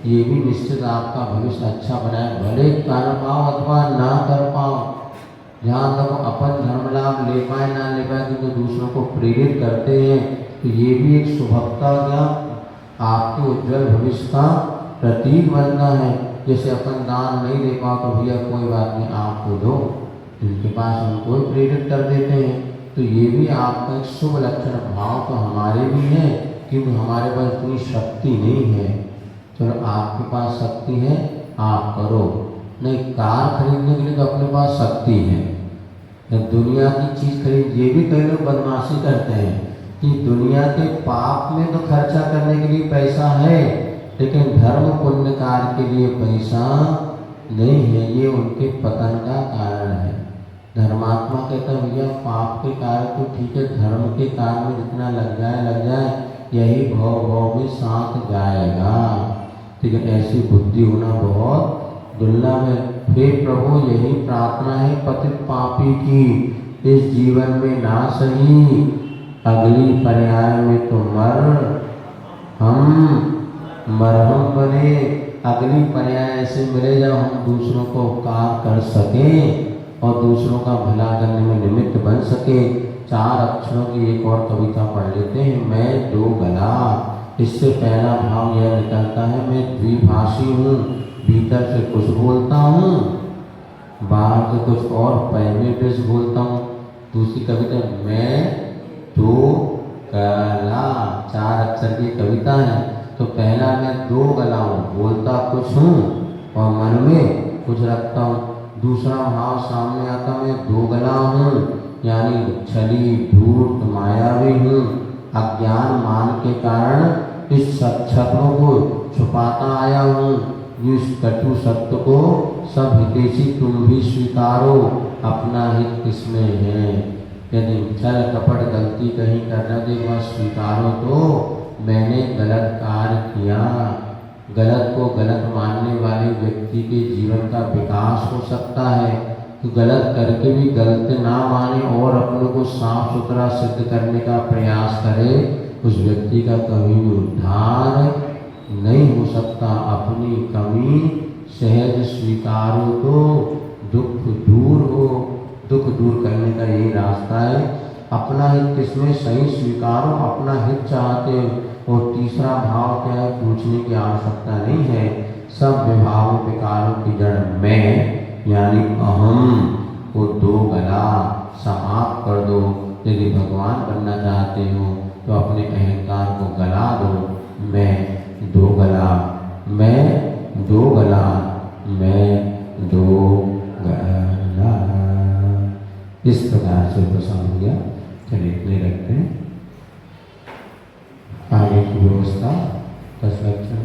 ये भी निश्चित आपका भविष्य अच्छा बनाए, भले कर पाओ अथवा ना कर पाओ, जहाँ तक अपन धर्म लाभ ले पाए ना ले पाए, तो दूसरों को प्रेरित करते हैं, तो ये भी एक शुभता क्या आपके उज्जवल भविष्य का प्रतीक बनता है। जैसे अपन दान नहीं दे पाओ तो भैया कोई बात नहीं आपको दो, जिनके पास उनको ही प्रेरित कर देते हैं, तो ये भी आपका एक शुभ लक्षण। भाव तो हमारे भी हैं क्योंकि हमारे पास इतनी शक्ति नहीं है, चलो आपके पास शक्ति है आप करो, नहीं कार खरीदने के लिए तो अपने पास शक्ति है, दुनिया की चीज़ खरीद, ये भी कई लोग बदमाशी करते हैं कि दुनिया के पाप में तो खर्चा करने के लिए पैसा है, लेकिन धर्म पुण्य कार्य के लिए पैसा नहीं है, ये उनके पतन का कारण है। धर्मात्मा कहता है भैया पाप के कार्य तो ठीक है, धर्म के कार्य में जितना लग जाए, यही भव में साथ जाएगा, ठीक है, ऐसी बुद्धि होना बहुत दुर्लभ है। हे प्रभु यही प्रार्थना है पतित पापी की, इस जीवन में ना सही अगली पर्याय में तो हम मरहम बने, अगली पर्याय ऐसे मिले जब हम दूसरों को उपकार कर सकें और दूसरों का भला करने में निमित्त बन सके। 4 अक्षरों की एक और कविता पढ़ लेते हैं। मैं दो गला, इससे पहला भाव यह निकलता है मैं द्विभाषी हूँ, भीतर से कुछ बोलता हूँ, बाहर से कुछ और पहले ड्रेस बोलता हूँ। दूसरी कविता मैं दो गला, 4 अक्षर की कविता है। तो पहला मैं दो गला हूँ, बोलता कुछ हूँ और मन में कुछ रखता हूँ। दूसरा भाव सामने आता मैं दो गला हूँ, यानी छली झूठ मायावी हूँ, अज्ञान मान के कारण इस सत्सत्रों को छुपाता आया हूँ, इस कटु सत्य को सब हितैषी तुम भी स्वीकारो, अपना हित किसमें है। यदि छल कपट गलती कहीं करना दे वह स्वीकारो तो मैंने गलत कार्य किया। गलत को गलत मानने वाले व्यक्ति के जीवन का विकास हो सकता है, तो गलत करके भी गलत ना माने और अपने को साफ सुथरा सिद्ध करने का प्रयास करे, उस व्यक्ति का कभी भी उद्धार नहीं हो सकता। अपनी कमी सहज स्वीकारो तो दुख दूर हो, दुख दूर करने का यही रास्ता है। अपना हित किसमें सही स्वीकारो, अपना हित चाहते हो। और तीसरा भाव क्या है, पूछने की आवश्यकता नहीं है, सब विभागों विकारों की जड़ मैं यानी अहम को दो गला समाप्त कर दो। यदि भगवान बनना चाहते हो तो अपने अहंकार को गला दो। मैं दो गला, मैं दो गला, मैं दो गला, इस प्रकार से प्रसन्न हो गया। चलिए इतने रखते हैं। आगे की व्यवस्था 10 लक्षण